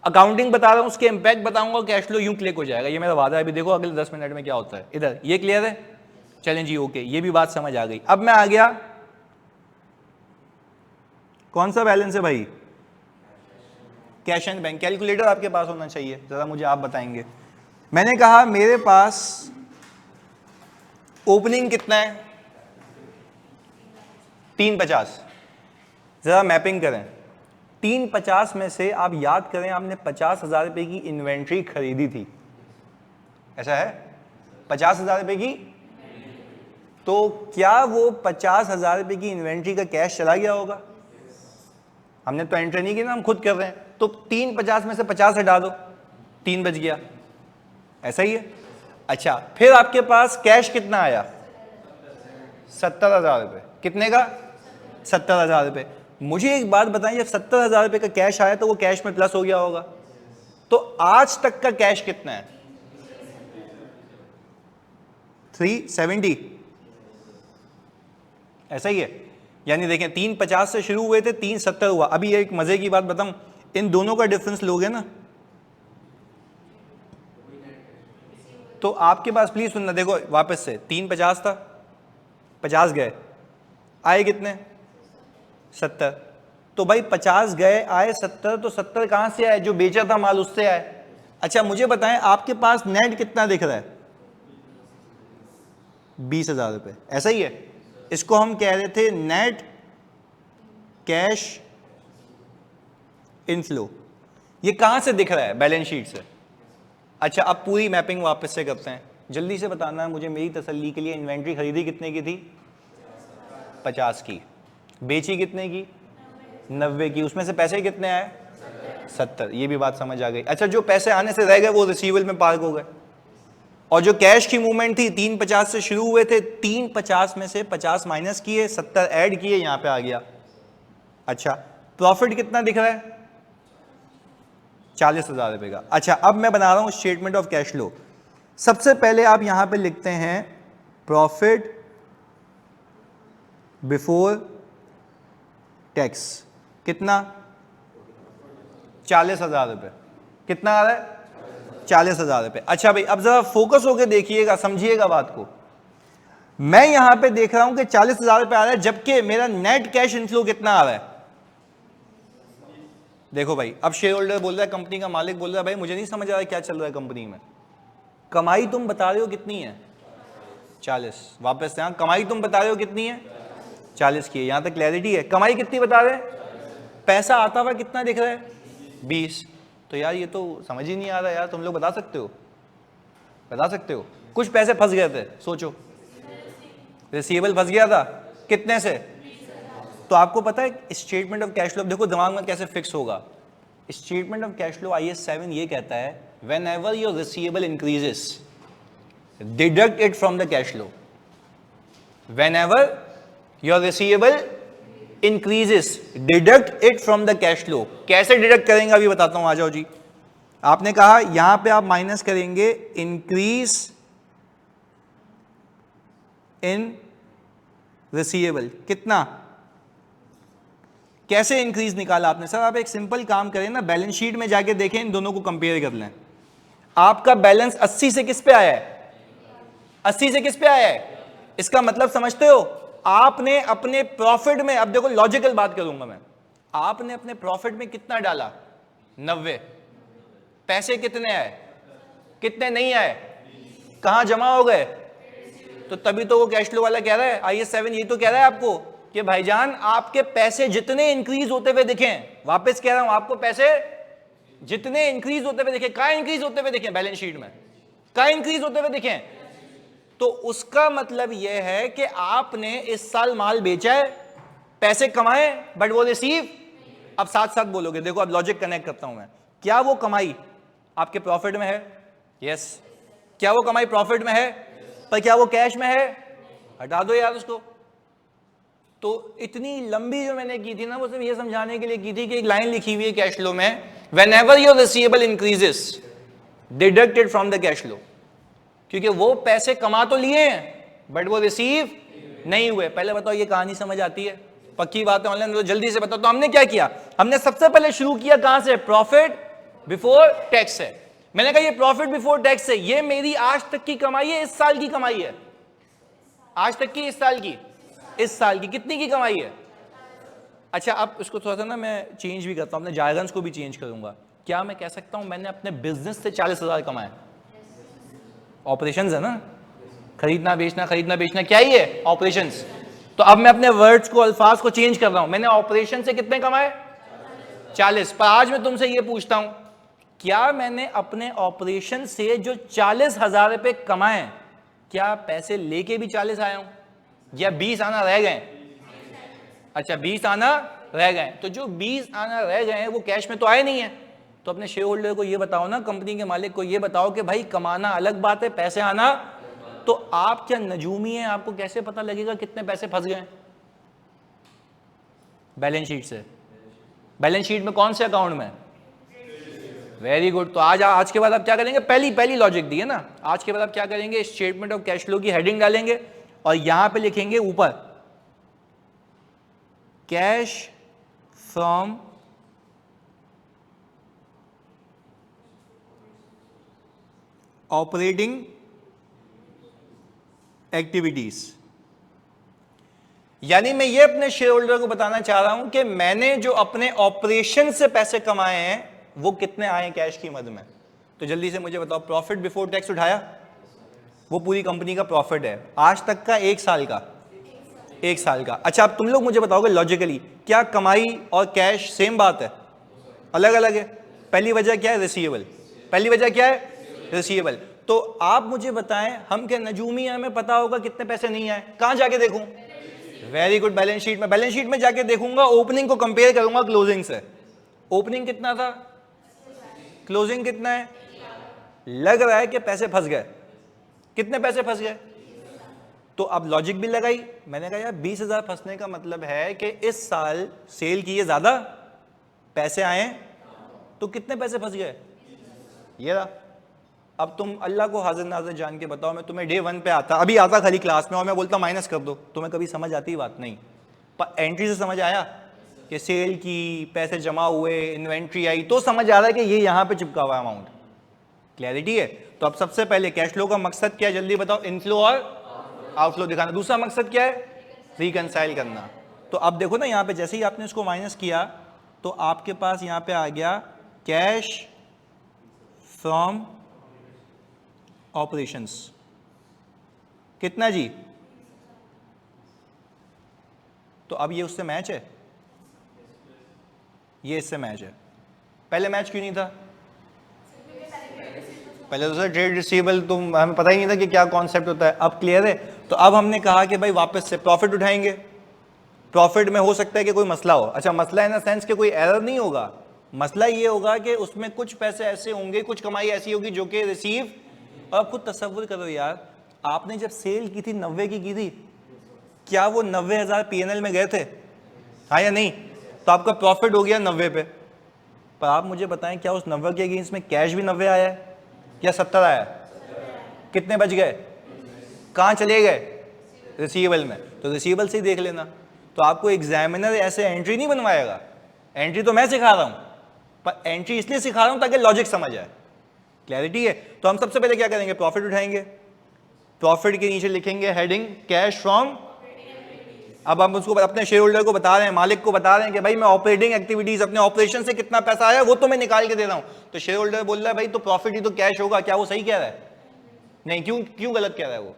अकाउंटिंग बता रहा हूं, उसके इंपैक्ट बताऊंगा, कैश फ्लो यूं क्लिक हो जाएगा। ये मेरा वादा है। अभी देखो अगले 10 मिनट में क्या होता है। इधर ये क्लियर है? चलें जी, ओके, ये भी बात समझ आ गई। अब मैं आ गया, कौन सा बैलेंस है भाई? Cash and bank. कैलकुलेटर आपके पास होना चाहिए, जरा मुझे आप बताएंगे। मैंने कहा मेरे पास ओपनिंग कितना है? 350। जरा मैपिंग करें। 350 में से आप याद करें आपने 50,000 रुपए की इन्वेंट्री खरीदी थी, ऐसा है 50,000 रुपए की। तो क्या वो 50,000 रुपए की इन्वेंट्री का कैश चला गया होगा? हमने तो एंटर नहीं की ना, हम खुद कर रहे हैं। तो 3 50 में से 50 हटा दो, 3 बच गया, ऐसा ही है। अच्छा, फिर आपके पास कैश कितना आया? 70,000 रुपए। कितने का? 70,000 रुपए। मुझे एक बात बताएं, जब 70,000 रुपए का कैश आया तो वो कैश में प्लस हो गया होगा। तो आज तक का कैश कितना है? 370, ऐसा ही है। यानी देखें 350 से शुरू हुए थे, 370 हुआ। अभी एक मजे की बात बताऊं, इन दोनों का डिफरेंस लोगे ना तो आपके पास, प्लीज सुनना, देखो वापस से 350 था, 50 गए, आए कितने? 70। तो भाई 50 गए, आए 70, तो 70 कहां से आए? जो बेचा था माल उससे आए। अच्छा मुझे बताएं, आपके पास नेट कितना दिख रहा है? 20,000 रुपए, ऐसा ही है। इसको हम कह रहे थे नेट कैश इनफ्लो। ये कहां से दिख रहा है? बैलेंस शीट से। अच्छा, अब पूरी मैपिंग वापस से करते हैं। जल्दी से बताना है मुझे, मेरी तसल्ली के लिए, इन्वेंट्री खरीदी कितने की थी? 50 की। बेची कितने की? 90 की। उसमें से पैसे कितने आए? 70। ये भी बात समझ आ गई। अच्छा, जो पैसे आने से रह गए वो रिसीवेबल में पार्क हो गए। और जो कैश की मूवमेंट थी, 350 से शुरू हुए थे, 350 में से 50 माइनस किए, 70 ऐड किए, यहां पे आ गया। अच्छा, प्रॉफिट कितना दिख रहा है? 40,000 रुपए का। अच्छा, अब मैं बना रहा हूं स्टेटमेंट ऑफ कैश फ्लो। सबसे पहले आप यहां पे लिखते हैं प्रॉफिट बिफोर टैक्स। कितना? 40,000 रुपए। कितना आ रहा है? 40,000 रुपए। अच्छा भाई, अब जरा फोकस होकर देखिएगा, समझिएगा बात को। मैं यहां पे देख रहा हूं कि 40,000 रुपए आ रहा है, जबकि मेरा नेट कैश इनफ्लो कितना आ रहा है? देखो भाई, अब शेयर होल्डर बोल रहा है, कंपनी का मालिक बोल रहा है, भाई मुझे नहीं समझ आ रहा है क्या चल रहा है कंपनी में। कमाई तुम बता रहे हो कितनी है? 40। वापस से, कमाई तुम बता रहे हो कितनी है? 40 की है। यहां तक क्लैरिटी है? कमाई कितनी बता रहे हैं? पैसा आता हुआ कितना दिख रहा है? 20। तो यार ये तो समझ ही नहीं आ रहा यार, तुम लोग बता सकते हो? बता सकते हो? कुछ पैसे फंस गए थे, सोचो। रिसीवेबल फंस गया था, कितने से? तो आपको पता है स्टेटमेंट ऑफ कैश फ्लो, देखो दिमाग में कैसे फिक्स होगा। Statement of cash flow IAS 7 ये कहता है, when ever your receivable increases deduct it from the cash flow. When ever your receivable increases deduct it from the cash flow. कैसे डिडक्ट करेंगे अभी बताता हूं, आ जाओ जी। आपने कहा यहां पे आप माइनस करेंगे इंक्रीज इन रिसीवेबल। कितना? कैसे इंक्रीज निकाला आपने? सर आप एक सिंपल काम करें ना, बैलेंस शीट में जाके देखें, इन दोनों को कंपेयर कर लें। आपका बैलेंस 80 से किस पे आया है? 80 से किस पे आया है? इसका मतलब समझते हो? आपने अपने प्रॉफिट में, अब देखो लॉजिकल बात करूंगा मैं, आपने अपने प्रॉफिट में कितना डाला? 90। पैसे कितने आए? कितने नहीं आए? कहां जमा हो गए? तो तभी तो वो कैश फ्लो वाला कह रहा है, IAS 7 ये तो कह रहा है आपको कि भाईजान आपके पैसे जितने इंक्रीज होते हुए दिखें, वापस कह रहा हूं, आपको पैसे जितने इंक्रीज होते हुए दिखें, कहां इंक्रीज होते हुए दिखें? बैलेंस शीट में कहां इंक्रीज होते हुए दिखें? तो उसका मतलब यह है कि आपने इस साल माल बेचा है, पैसे कमाए, बट वो रिसीव। अब साथ साथ बोलोगे, देखो अब लॉजिक कनेक्ट करता हूं मैं। क्या वो कमाई आपके प्रॉफिट में है? यस। क्या वो कमाई प्रॉफिट में है? पर क्या वो कैश में है? हटा दो यार उसको। तो इतनी लंबी जो मैंने की थी ना, वो सिर्फ ये समझाने के लिए की थी कि एक लाइन लिखी हुई है कैश फ्लो में, when ever your receivable increases deducted from the cash flow. क्योंकि वो पैसे कमा तो लिए हैं बट वो रिसीव नहीं हुए। पहले बताओ ये कहानी समझ आती है? पक्की बात है ऑनलाइन, तो जल्दी से बताओ। तो हमने क्या किया? हमने सबसे पहले शुरू किया कहां से? प्रॉफिट बिफोर टैक्स से। मैंने कहा ये प्रॉफिट बिफोर टैक्स है, ये मेरी आज तक की कमाई है, इस साल की कमाई है। आज तक की, इस साल की, इस साल की कितनी की कमाई है? अच्छा, अब उसको थोड़ा सा ना मैं चेंज भी करता हूं, अपने जार्गन्स को भी चेंज करूंगा। क्या मैं कह सकता हूं मैंने अपने बिजनेस से 40,000 कमाए? ऑपरेशंस है ना, खरीदना बेचना, खरीदना बेचना क्या ही है? ऑपरेशंस। तो अब मैं अपने वर्ड्स को, अल्फाज को चेंज कर रहा हूं। मैंने ऑपरेशन से कितने कमाए? 40। पर आज मैं तुमसे ये पूछता हूं, क्या मैंने अपने ऑपरेशन से जो 40,000 रुपये कमाए, क्या पैसे लेके भी 40 आया हूं या 20 आना रह गए? अच्छा 20 आना रह गए, तो जो 20 आना रह गए वो कैश में तो आए नहीं है। तो अपने शेयर होल्डर को ये बताओ ना, कंपनी के मालिक को ये बताओ कि भाई कमाना अलग बात है, पैसे आना। तो आप क्या नजूमी हैं, आपको कैसे पता लगेगा कितने पैसे फंस गए? बैलेंस शीट से। बैलेंस शीट में कौन से अकाउंट में? Very good. तो आज के बाद आप क्या करेंगे, पहली लॉजिक दी है ना, आज के बाद आप क्या करेंगे, स्टेटमेंट ऑफ कैश फ्लो की हेडिंग डालेंगे और यहां पे लिखेंगे ऊपर कैश फ्रॉम ऑपरेटिंग एक्टिविटीज। यानी मैं ये अपने शेयर होल्डर को बताना चाह रहा हूं कि मैंने जो अपने ऑपरेशन से पैसे कमाए हैं वो कितने आए कैश की मद में। तो जल्दी से मुझे बताओ, प्रॉफिट बिफोर टैक्स उठाया, वो पूरी कंपनी का प्रॉफिट है आज तक का, एक साल का, एक साल का। अच्छा अब तुम लोग मुझे बताओगे लॉजिकली, क्या कमाई और कैश सेम बात है? अलग अलग है। पहली वजह क्या है? रिसीवेबल। पहली वजह क्या है? रिसीवेबल। तो आप मुझे बताएं, हम क्या नजूमी हैं, हमें पता होगा कितने पैसे नहीं आए, कहां जाके देखूं? वेरी गुड, बैलेंस शीट में। बैलेंस शीट में जाके देखूंगा, ओपनिंग को कंपेयर करूंगा क्लोजिंग से। ओपनिंग कितना था, क्लोजिंग कितना है? लग रहा है कि पैसे फंस गए। कितने पैसे फंस गए? तो अब लॉजिक भी लगाई, मैंने कहा यार 20,000 फंसने का मतलब है कि इस साल सेल किए ज्यादा, पैसे आए, तो कितने पैसे फंस गए? ये रहा। अब तुम अल्लाह को हाजिर नाजिर जान के बताओ, मैं तुम्हें डे 1 पे आता, अभी आता खाली क्लास में, और मैं बोलता माइनस कर दो, तुम्हें कभी समझ आती बात नहीं? पर एंट्री से समझ आया कि सेल की, पैसे जमा हुए, इन्वेंट्री आई, तो समझ आ रहा है कि ये यहां पे चिपका हुआ अमाउंट। क्लैरिटी है? तो अब सबसे पहले कैश फ्लो का मकसद क्या है, जल्दी बताओ? इनफ्लो और आउटफ्लो दिखाना। दूसरा मकसद क्या है? रिकंसाइल करना। तो अब देखो ना, यहां पे जैसे ही आपने इसको माइनस किया तो आपके पास यहां पे आ गया कैश फ्रॉम ऑपरेशंस। कितना जी? तो अब ये उससे मैच है, ये इससे मैच है। पहले मैच क्यों नहीं था? पहले तो सर ट्रेड रिसीवेबल, तो हमें पता ही नहीं था कि क्या कॉन्सेप्ट होता है। अब क्लियर है? तो अब हमने कहा कि भाई वापस से प्रॉफिट उठाएंगे। प्रॉफिट में हो सकता है कि कोई मसला हो। अच्छा, मसला इन द सेंस कि कोई एरर नहीं होगा, मसला ये होगा कि उसमें कुछ पैसे ऐसे होंगे, कुछ कमाई ऐसी होगी जो कि रिसीव। और आप खुद तसव्वुर करो यार, आपने जब सेल की थी 90 की थी, क्या वो 90,000 पीएनएल में गए थे? हाँ या नहीं? तो आपका प्रॉफिट हो गया 90 पे। पर आप मुझे बताएं, क्या उस 90 के अगेंस्ट में कैश भी 90 आया है या 70 आया? कितने बच गए? कहाँ चले गए? रिसीवेबल में। तो रिसीवेबल से ही देख लेना। तो आपको एग्जामिनर ऐसे एंट्री नहीं बनवाएगा। एंट्री तो मैं सिखा रहा हूं, पर एंट्री इसलिए सिखा रहा हूं ताकि लॉजिक समझ आए। क्लैरिटी है? तो हम सबसे पहले क्या करेंगे, प्रॉफिट उठाएंगे। प्रॉफिट के नीचे लिखेंगे हेडिंग कैश फ्रॉम। अब हम उसको अपने शेयर होल्डर को बता रहे हैं, मालिक को बता रहे हैं कि भाई मैं ऑपरेटिंग एक्टिविटीज, अपने ऑपरेशन से कितना पैसा आया वो तो मैं निकाल के दे रहा हूं। तो शेयर होल्डर बोल रहा है भाई तो प्रॉफिट ही तो कैश होगा, क्या वो सही कह रहा है? नहीं, क्यों क्यों गलत कह रहा है वो?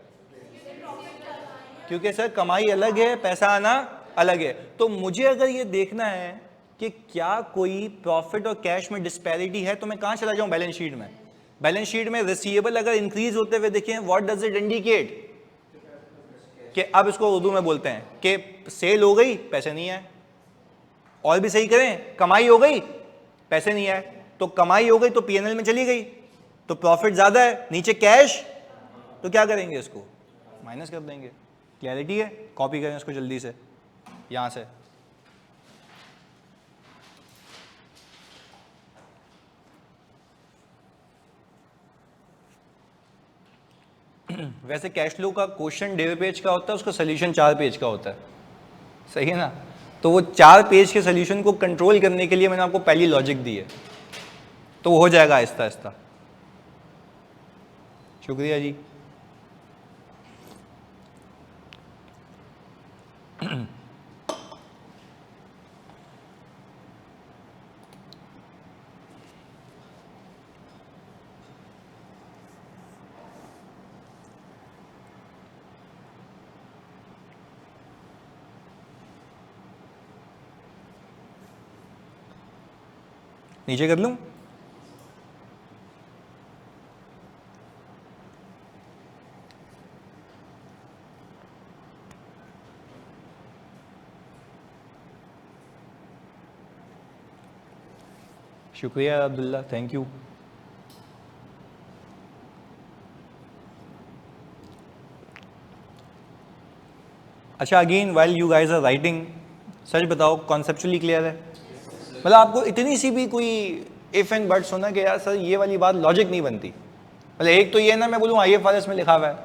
क्योंकि सर कमाई अलग है, पैसा आना अलग है। तो मुझे अगर ये देखना है कि क्या कोई प्रॉफिट और कैश में डिस्पैरिटी है, तो मैं कहां चला जाऊं? बैलेंस शीट में। बैलेंस शीट में रिसीवेबल अगर इंक्रीज होते हुए देखें, व्हाट डज इट इंडिकेट? कि अब इसको उर्दू में बोलते हैं कि सेल हो गई, पैसे नहीं आए। और भी सही करें, कमाई हो गई, पैसे नहीं आए। तो कमाई हो गई तो पीएनएल में चली गई, तो प्रॉफिट ज्यादा है, नीचे कैश, तो क्या करेंगे, इसको माइनस कर देंगे। क्लैरिटी है? कॉपी करें इसको जल्दी से यहां से। वैसे कैश फ्लो का क्वेश्चन 1.5 पेज का होता है, उसका सोल्यूशन 4 पेज का होता है, सही है ना? तो वो 4 पेज के सोल्यूशन को कंट्रोल करने के लिए मैंने आपको पहली लॉजिक दी है, तो वो हो जाएगा आहिस्ता आहिस्ता। शुक्रिया जी। नीचे कर लूं? शुक्रिया अब्दुल्ला, थैंक यू। अच्छा, again while you guys are writing, सच बताओ कॉन्सेप्चुअली क्लियर है? मतलब आपको इतनी सी भी कोई इफ एंड बट्स होना कि यार सर ये वाली बात लॉजिक नहीं बनती। मतलब एक तो ये ना मैं बोलूँ IFRS में लिखा हुआ है,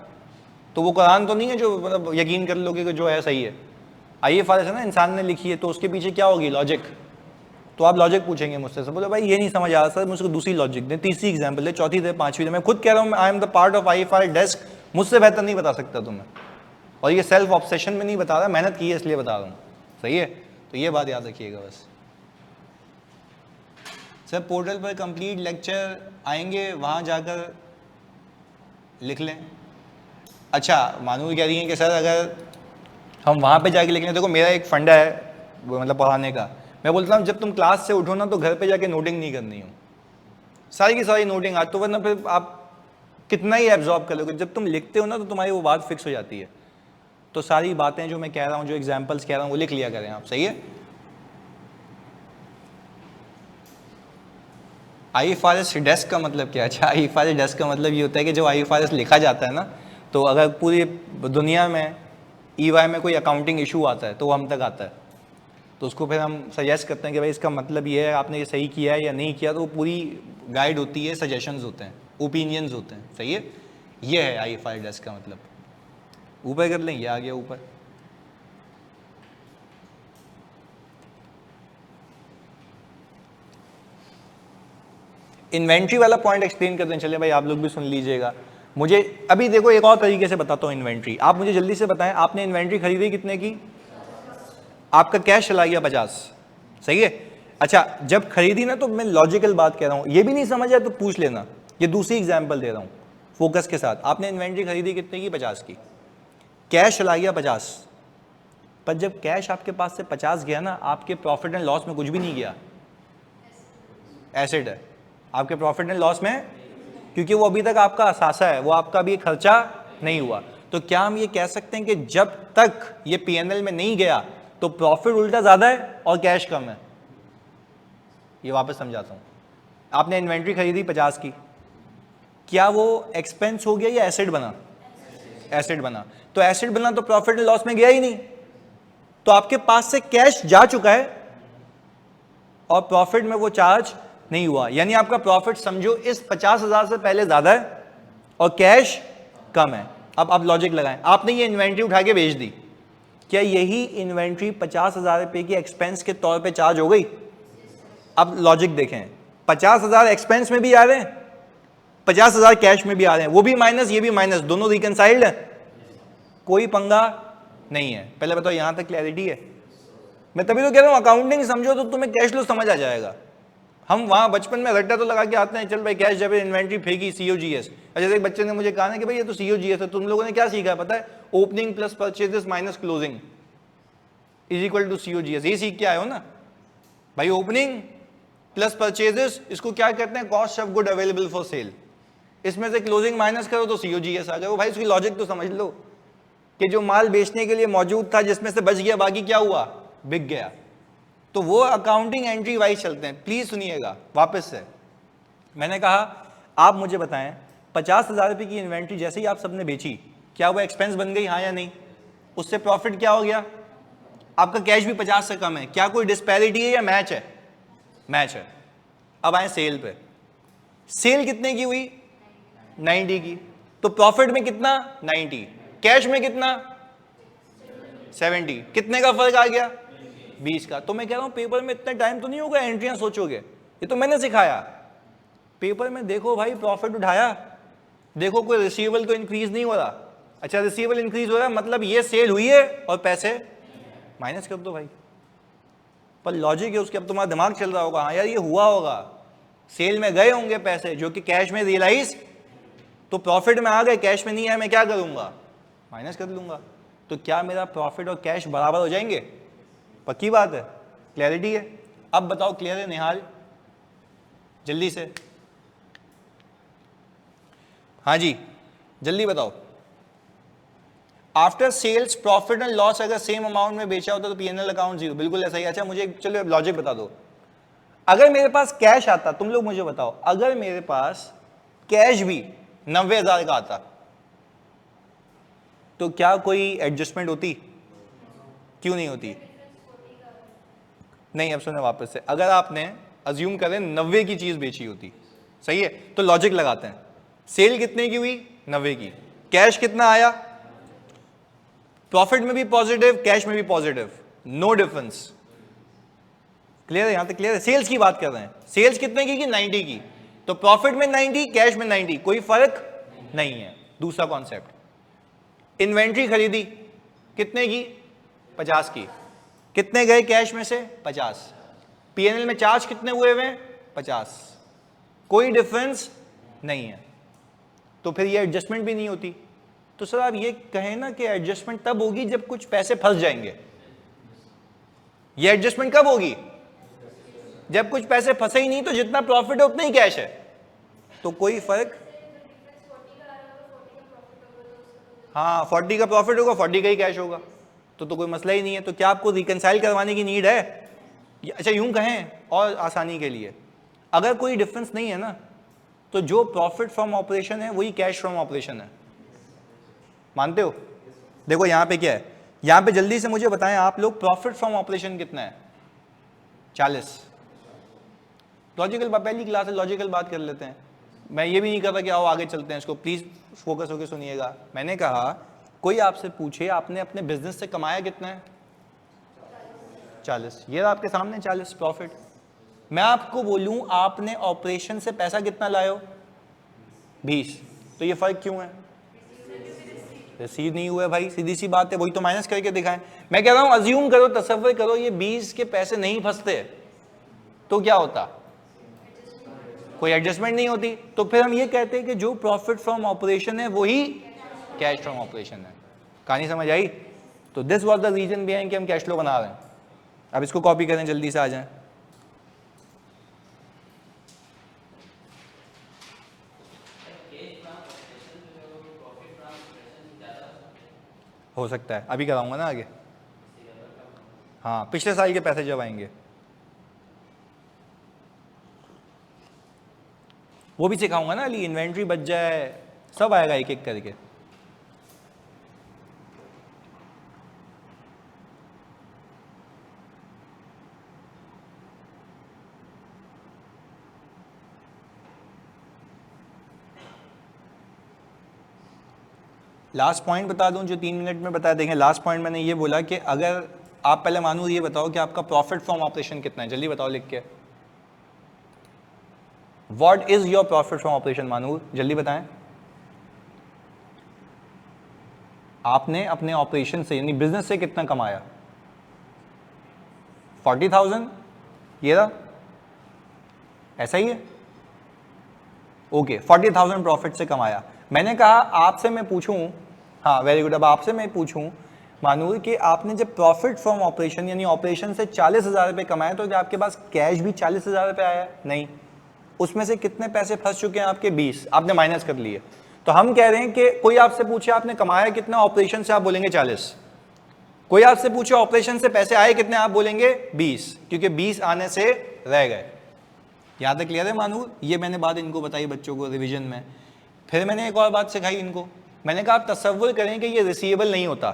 तो वो कुरान तो नहीं है जो मतलब यकीन कर लोगे कि जो है सही है। IFRS है ना, इंसान ने लिखी है, तो उसके पीछे क्या होगी? लॉजिक। तो आप लॉजिक पूछेंगे मुझसे, सर बोले भाई ये नहीं समझ आ रहा सर, मुझको दूसरी लॉजिक दे, तीसरी एग्जाम्पल दे, चौथी दे, पांचवी दे। मैं खुद कह रहा हूँ आई am the part of IFRS desk, मुझसे बेहतर नहीं बता सकता तुम्हें। और ये सेल्फ ऑब्सेशन में नहीं बता रहा, मेहनत की है इसलिए बता रहा हूँ, सही है? तो ये बात याद रखिएगा बस। सर पोर्टल पर कंप्लीट लेक्चर आएंगे, वहाँ जाकर लिख लें। अच्छा, मानूर कह रही हैं कि सर अगर हम वहाँ पे जाके लिख लें, देखो मेरा एक फंडा है मतलब पढ़ाने का, मैं बोलता हूँ जब तुम क्लास से उठो ना तो घर पे जाके नोटिंग नहीं करनी हो, सारी की सारी नोटिंग आज तो, वरना फिर आप कितना ही एब्जॉर्ब कर लोगे। जब तुम लिखते हो ना तो तुम्हारी वो बात फिक्स हो जाती है। तो सारी बातें जो मैं कह रहा हूँ, जो एग्जाम्पल्स कह रहा हूँ, वो लिख लिया करें आप, सही है? IFRS डेस्क का मतलब क्या है? अच्छा, IFRS डेस्क का मतलब ये होता है कि जो IFRS लिखा जाता है ना, तो अगर पूरी दुनिया में EY में कोई अकाउंटिंग इशू आता है तो वो हम तक आता है, तो उसको फिर हम सजेस्ट करते हैं कि भाई इसका मतलब ये है, आपने ये सही किया है या नहीं किया। तो वो पूरी गाइड होती है, सजेशंस होते हैं, ओपिनियंस होते हैं, सही है? ये है IFRS डेस्क का मतलब। ऊपर कर लें, ये आ गया ऊपर। इन्वेंट्री वाला पॉइंट एक्सप्लेन करते हैं, चलिए भाई आप लोग भी सुन लीजिएगा। मुझे अभी देखो एक और तरीके से बताता हूँ इन्वेंट्री। आप मुझे जल्दी से बताएं, आपने इन्वेंट्री खरीदी कितने की? आपका कैश चला गया 50, सही है? अच्छा, जब खरीदी ना, तो मैं लॉजिकल बात कह रहा हूँ, ये भी नहीं समझ आया तो पूछ लेना, ये दूसरी एग्जाम्पल दे रहा हूँ फोकस के साथ। आपने इन्वेंट्री खरीदी कितने की? 50 की, कैश चला गया 50, पर जब कैश आपके पास से 50 गया ना, आपके प्रॉफिट एंड लॉस में कुछ भी नहीं गया, एसेट है आपके प्रॉफिट एंड लॉस में, क्योंकि वो अभी तक आपका असासा है, वो आपका भी खर्चा नहीं हुआ। तो क्या हम ये कह सकते हैं कि जब तक ये P&L में नहीं गया तो प्रॉफिट उल्टा ज्यादा है और कैश कम है? ये वापस समझाता हूं। आपने इन्वेंट्री खरीदी 50 की, क्या वो एक्सपेंस हो गया या एसेट बना? एसेट बना। तो एसेट बना तो प्रॉफिट एंड लॉस में गया ही नहीं, तो आपके पास से कैश जा चुका है और प्रॉफिट में वो चार्ज नहीं हुआ। यानी आपका प्रॉफिट समझो इस 50,000 से पहले ज्यादा है और कैश कम है। अब आप लॉजिक लगाएं, आपने ये इन्वेंट्री उठा के बेच दी, क्या यही इन्वेंट्री 50,000 रुपए की एक्सपेंस के तौर पे चार्ज हो गई? अब लॉजिक देखें, 50,000 एक्सपेंस में भी आ रहे हैं, 50,000 कैश में भी आ रहे हैं, वो भी माइनस ये भी माइनस, दोनों रिकनसाइल्ड है, कोई पंगा नहीं है। पहले बताओ यहां तक क्लैरिटी है? मैं तभी तो कह रहा हूं अकाउंटिंग समझो तो तुम्हें कैश फ्लो समझ आ जाएगा। हम वहां बचपन में रट्टा तो लगा के आते हैं, चल भाई कैश जब इन्वेंट्री फेंकी COGS। अच्छा, एक बच्चे ने मुझे कहा ना कि भाई ये तो COGS है, तुम लोगों ने क्या सीखा है पता है? Opening plus purchases minus closing is equal to COGS। ये सीख के आए हो ना भाई, ओपनिंग प्लस परचेजेस, इसको क्या कहते हैं? Cost of good available for sale. इसमें से क्लोजिंग माइनस करो तो COGS आ गया। वो भाई उसकी लॉजिक तो समझ लो कि जो माल बेचने के लिए मौजूद था, जिसमें से बच गया, बाकी क्या हुआ? बिक गया। तो वो अकाउंटिंग एंट्री वाइज चलते हैं। प्लीज सुनिएगा वापस से, मैंने कहा आप मुझे बताएं 50,000 रुपए की इन्वेंट्री जैसे ही आप सबने बेची, क्या वो एक्सपेंस बन गई? हाँ या नहीं? उससे प्रॉफिट क्या हो गया? आपका कैश भी 50 से कम है। क्या कोई डिस्पैरिटी है या मैच है? मैच है। अब आए सेल पे, सेल कितने की हुई? 90 की। तो प्रॉफिट में कितना? 90, कैश में कितना? 70। कितने का फर्क आ गया? 20 का। तो मैं कह रहा हूं पेपर में इतना टाइम तो नहीं होगा एंट्रियां सोचोगे, ये तो मैंने सिखाया। पेपर में देखो भाई, प्रॉफिट उठाया, देखो कोई रिसीवेबल तो इंक्रीज नहीं हो रहा। अच्छा, रिसीवेबल इंक्रीज हो रहा है मतलब ये सेल हुई है और पैसे माइनस कर दो भाई। पर लॉजिक है उसके, अब तुम्हारा दिमाग चल रहा होगा हाँ यार ये हुआ होगा, सेल में गए होंगे पैसे जो कि कैश में रियलाइज, तो प्रॉफिट में आ गए, कैश में नहीं है, मैं क्या करूंगा? माइनस कर लूंगा। तो क्या मेरा प्रॉफिट और कैश बराबर हो जाएंगे? पक्की बात है, क्लैरिटी है? अब बताओ क्लियर है निहाल? जल्दी से, हाँ जी जल्दी बताओ। After sales profit and loss अगर सेम अमाउंट में बेचा होता तो P&L अकाउंट जीरो, बिल्कुल ऐसा ही। अच्छा मुझे चलो लॉजिक बता दो, अगर मेरे पास कैश आता, तुम लोग मुझे बताओ, अगर मेरे पास कैश भी 90,000 का आता तो क्या कोई एडजस्टमेंट होती? क्यों नहीं होती? नहीं, अब सुने वापस से, अगर आपने अज्यूम करें 90 की चीज बेची होती, सही है, तो लॉजिक लगाते हैं, सेल कितने की हुई? 90 की, कैश कितना आया? प्रॉफिट में भी पॉजिटिव, कैश में भी पॉजिटिव, नो डिफरेंस। क्लियर है? यहां तक क्लियर है? सेल्स की बात कर रहे हैं, सेल्स कितने की? 90 की, तो प्रॉफिट में 90, कैश में 90, कोई फर्क नहीं है। दूसरा कॉन्सेप्ट, इन्वेंट्री खरीदी कितने की? 50 की, कितने गए कैश में से? 50। पीएनएल में चार्ज कितने हुए हुए? 50, कोई डिफरेंस नहीं है, तो फिर ये एडजस्टमेंट भी नहीं होती। तो सर आप ये कहें ना कि एडजस्टमेंट तब होगी जब कुछ पैसे फंस जाएंगे। ये एडजस्टमेंट कब होगी? जब कुछ पैसे फंसे ही नहीं, तो जितना प्रॉफिट है उतना ही कैश है, तो कोई फर्क। हाँ, 40 का प्रॉफिट होगा, 40 का ही कैश होगा, तो कोई मसला ही नहीं है। तो क्या आपको रिकंसाइल करवाने की नीड है? अच्छा यूं कहें और आसानी के लिए, अगर कोई डिफरेंस नहीं है ना, तो जो प्रॉफिट फ्रॉम ऑपरेशन है वही कैश फ्रॉम ऑपरेशन है। मानते हो? देखो यहां पे क्या है, यहां पे जल्दी से मुझे बताएं आप लोग, प्रॉफिट फ्रॉम ऑपरेशन कितना है? 40। लॉजिकल, पहली क्लास है, लॉजिकल बात कर लेते हैं। मैं ये भी नहीं कर रहा कि आओ आगे चलते हैं, इसको प्लीज फोकस होकर सुनिएगा। मैंने कहा कोई आपसे पूछे आपने अपने बिजनेस से कमाया कितना है? 40, ये आपके सामने 40 प्रॉफिट। मैं आपको बोलूं आपने ऑपरेशन से पैसा कितना लाए हो? 20, तो ये फर्क क्यों है? रिसीव नहीं हुआ भाई, सीधी सी बात है, वही तो माइनस करके दिखाएं। मैं कह रहा हूं अज्यूम करो, तसव्वुर करो ये 20 के पैसे नहीं फंसते तो क्या होता? कोई एडजस्टमेंट नहीं होती, तो फिर हम ये कहते हैं कि जो प्रॉफिट फ्रॉम ऑपरेशन है वही कैश फ्रॉम ऑपरेशन है। कहानी समझ आई? तो this was the reason behind कि हम कैश फ्लो बना रहे हैं। अब इसको कॉपी करें, जल्दी से आ जाएं। हो सकता है, अभी कराऊंगा ना आगे। हाँ, पिछले साल के पैसे जब आएंगे वो भी सिखाऊंगा ना अली, इन्वेंट्री बच जाए, सब आएगा एक एक करके। लास्ट पॉइंट बता दूं जो 3 मिनट में बता देंगे। लास्ट पॉइंट मैंने ये बोला कि अगर आप पहले मानो ये बताओ कि आपका प्रॉफिट फ्रॉम ऑपरेशन कितना है, जल्दी बताओ लिख के। What is your profit from operation मानूर, जल्दी बताएं। आपने अपने ऑपरेशन से यानी बिजनेस से कितना कमाया? 40,000, ये रहा, ऐसा ही है। ओके, 40,000 प्रॉफिट से कमाया। मैंने कहा आपसे मैं पूछूं, हाँ वेरी गुड, अब आपसे मैं पूछूं मानूर कि आपने जब प्रॉफिट फ्रॉम ऑपरेशन यानी ऑपरेशन से 40,000 रुपये कमाए, तो क्या आपके पास कैश भी 40,000 रुपये आया? नहीं। उसमें से कितने पैसे फंस चुके हैं आपके? 20, आपने माइनस कर लिए। तो हम कह रहे हैं कि कोई आपसे पूछे आपने कमाया कितना ऑपरेशन से, आप बोलेंगे 40। कोई आपसे पूछे ऑपरेशन से पैसे आए कितने, आप बोलेंगे 20, क्योंकि 20 आने से रह गए। यहां तक क्लियर है मानूर? ये मैंने बात इनको बताई बच्चों को रिवीजन में। फिर मैंने एक और बात सिखाई इनको, मैंने कहा आप तसव्वुर करें कि ये रिसीवेबल नहीं होता,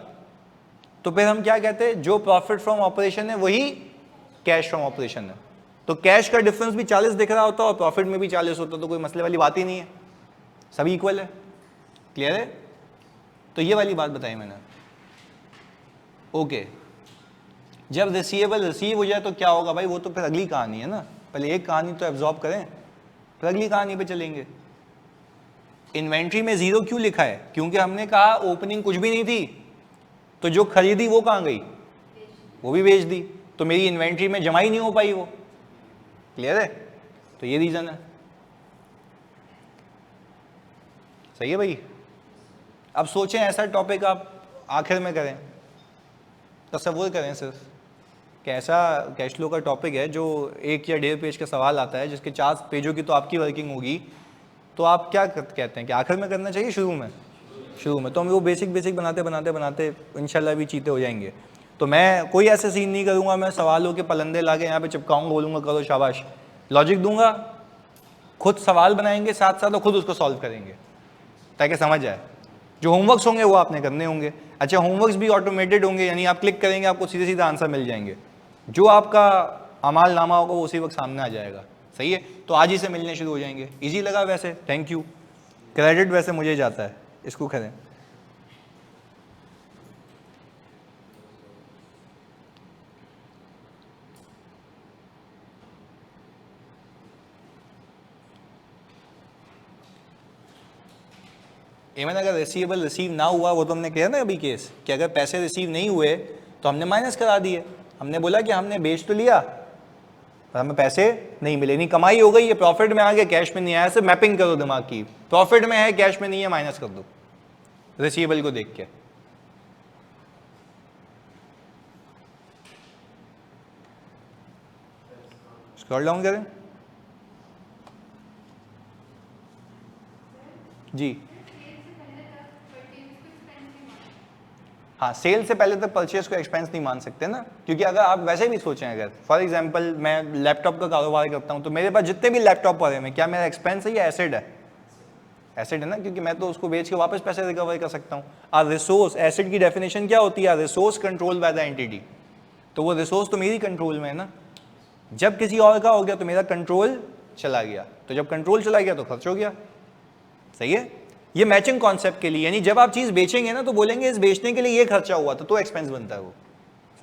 तो फिर हम क्या कहते हैं, जो प्रॉफिट फ्रॉम ऑपरेशन है वही कैश फ्रॉम ऑपरेशन है। तो कैश का डिफरेंस भी 40 दिख रहा होता और प्रॉफिट में भी 40 होता, तो कोई मसले वाली बात ही नहीं है, सभी इक्वल है। क्लियर है? तो ये वाली बात बताई मैंने। ओके, जब रिसीवेबल रिसीव हो जाए तो क्या होगा भाई, वो तो फिर अगली कहानी है ना, पहले एक कहानी तो एब्जॉर्ब करें फिर अगली कहानी पे चलेंगे। इन्वेंट्री में 0 क्यों लिखा है? क्योंकि हमने कहा ओपनिंग कुछ भी नहीं थी, तो जो खरीदी वो कहाँ गई? वो भी बेच दी, तो मेरी इन्वेंट्री में जमा ही नहीं हो पाई वो। क्लियर है? तो ये रीजन है। सही है भाई? अब सोचें ऐसा टॉपिक आप आखिर में करें, तसव्वुर करें सिर्फ कि ऐसा कैश फ्लो का टॉपिक है जो 1 या 1.5 पेज का सवाल आता है, जिसके 4 पेजों की तो आपकी वर्किंग होगी, तो आप क्या कहते हैं कि आखिर में करना चाहिए शुरू में? शुरू में। तो हम वो बेसिक बनाते बनाते इंशाल्लाह भी चीते हो जाएंगे। तो मैं कोई ऐसे सीन नहीं करूँगा, मैं सवालों के पलंदे लाके यहाँ पे चिपकाऊंगा, बोलूँगा करो शाबाश, लॉजिक दूंगा, खुद सवाल बनाएंगे साथ साथ और खुद उसको सॉल्व करेंगे ताकि समझ आए। जो होमवर्क्स होंगे वो आपने करने होंगे। अच्छा, होमवर्क्स भी ऑटोमेटेड होंगे, यानी आप क्लिक करेंगे आपको सीधे सीधा आंसर मिल जाएंगे। जो आपका अमाल नामा होगा वो उसी वक्त सामने आ जाएगा। सही है, तो आज ही से मिलने शुरू हो जाएंगे। इजी लगा वैसे? Thank you. क्रेडिट वैसे मुझे जाता है, इसको करें। इवन अगर रिसीवेबल रिसीव ना हुआ, वो तो हमने किया ना अभी केस, कि अगर पैसे रिसीव नहीं हुए तो हमने माइनस करा दिए। हमने बोला कि हमने बेच तो लिया पर हमें पैसे नहीं मिले, नहीं कमाई हो गई, ये प्रॉफिट में आ गया, कैश में नहीं आया। सिर्फ मैपिंग करो दिमाग की, प्रॉफिट में है कैश में नहीं है, माइनस कर दो रिसीवेबल को देख के। स्क्रॉल डाउन करें जी। हाँ, सेल से पहले तक परचेज को एक्सपेंस नहीं मान सकते ना, क्योंकि अगर आप वैसे भी सोचें, अगर फॉर एग्जांपल मैं लैपटॉप का कारोबार करता हूँ तो मेरे पास जितने भी लैपटॉप पड़े हैं, क्या मेरा एक्सपेंस है या एसेट है? एसेट है ना, क्योंकि मैं तो उसको बेच के वापस पैसे रिकवर कर सकता हूँ। और रिसोर्स, एसेट की डेफिनेशन क्या होती है? Resource control by the entity. तो वो रिसोर्स तो मेरी कंट्रोल में है ना। जब किसी और का हो गया तो मेरा कंट्रोल चला गया, तो जब कंट्रोल चला गया तो खर्च हो गया। सही है, ये मैचिंग कॉन्सेप्ट के लिए, यानी जब आप चीज बेचेंगे ना तो बोलेंगे इस बेचने के लिए ये खर्चा हुआ तो एक्सपेंस बनता है वो।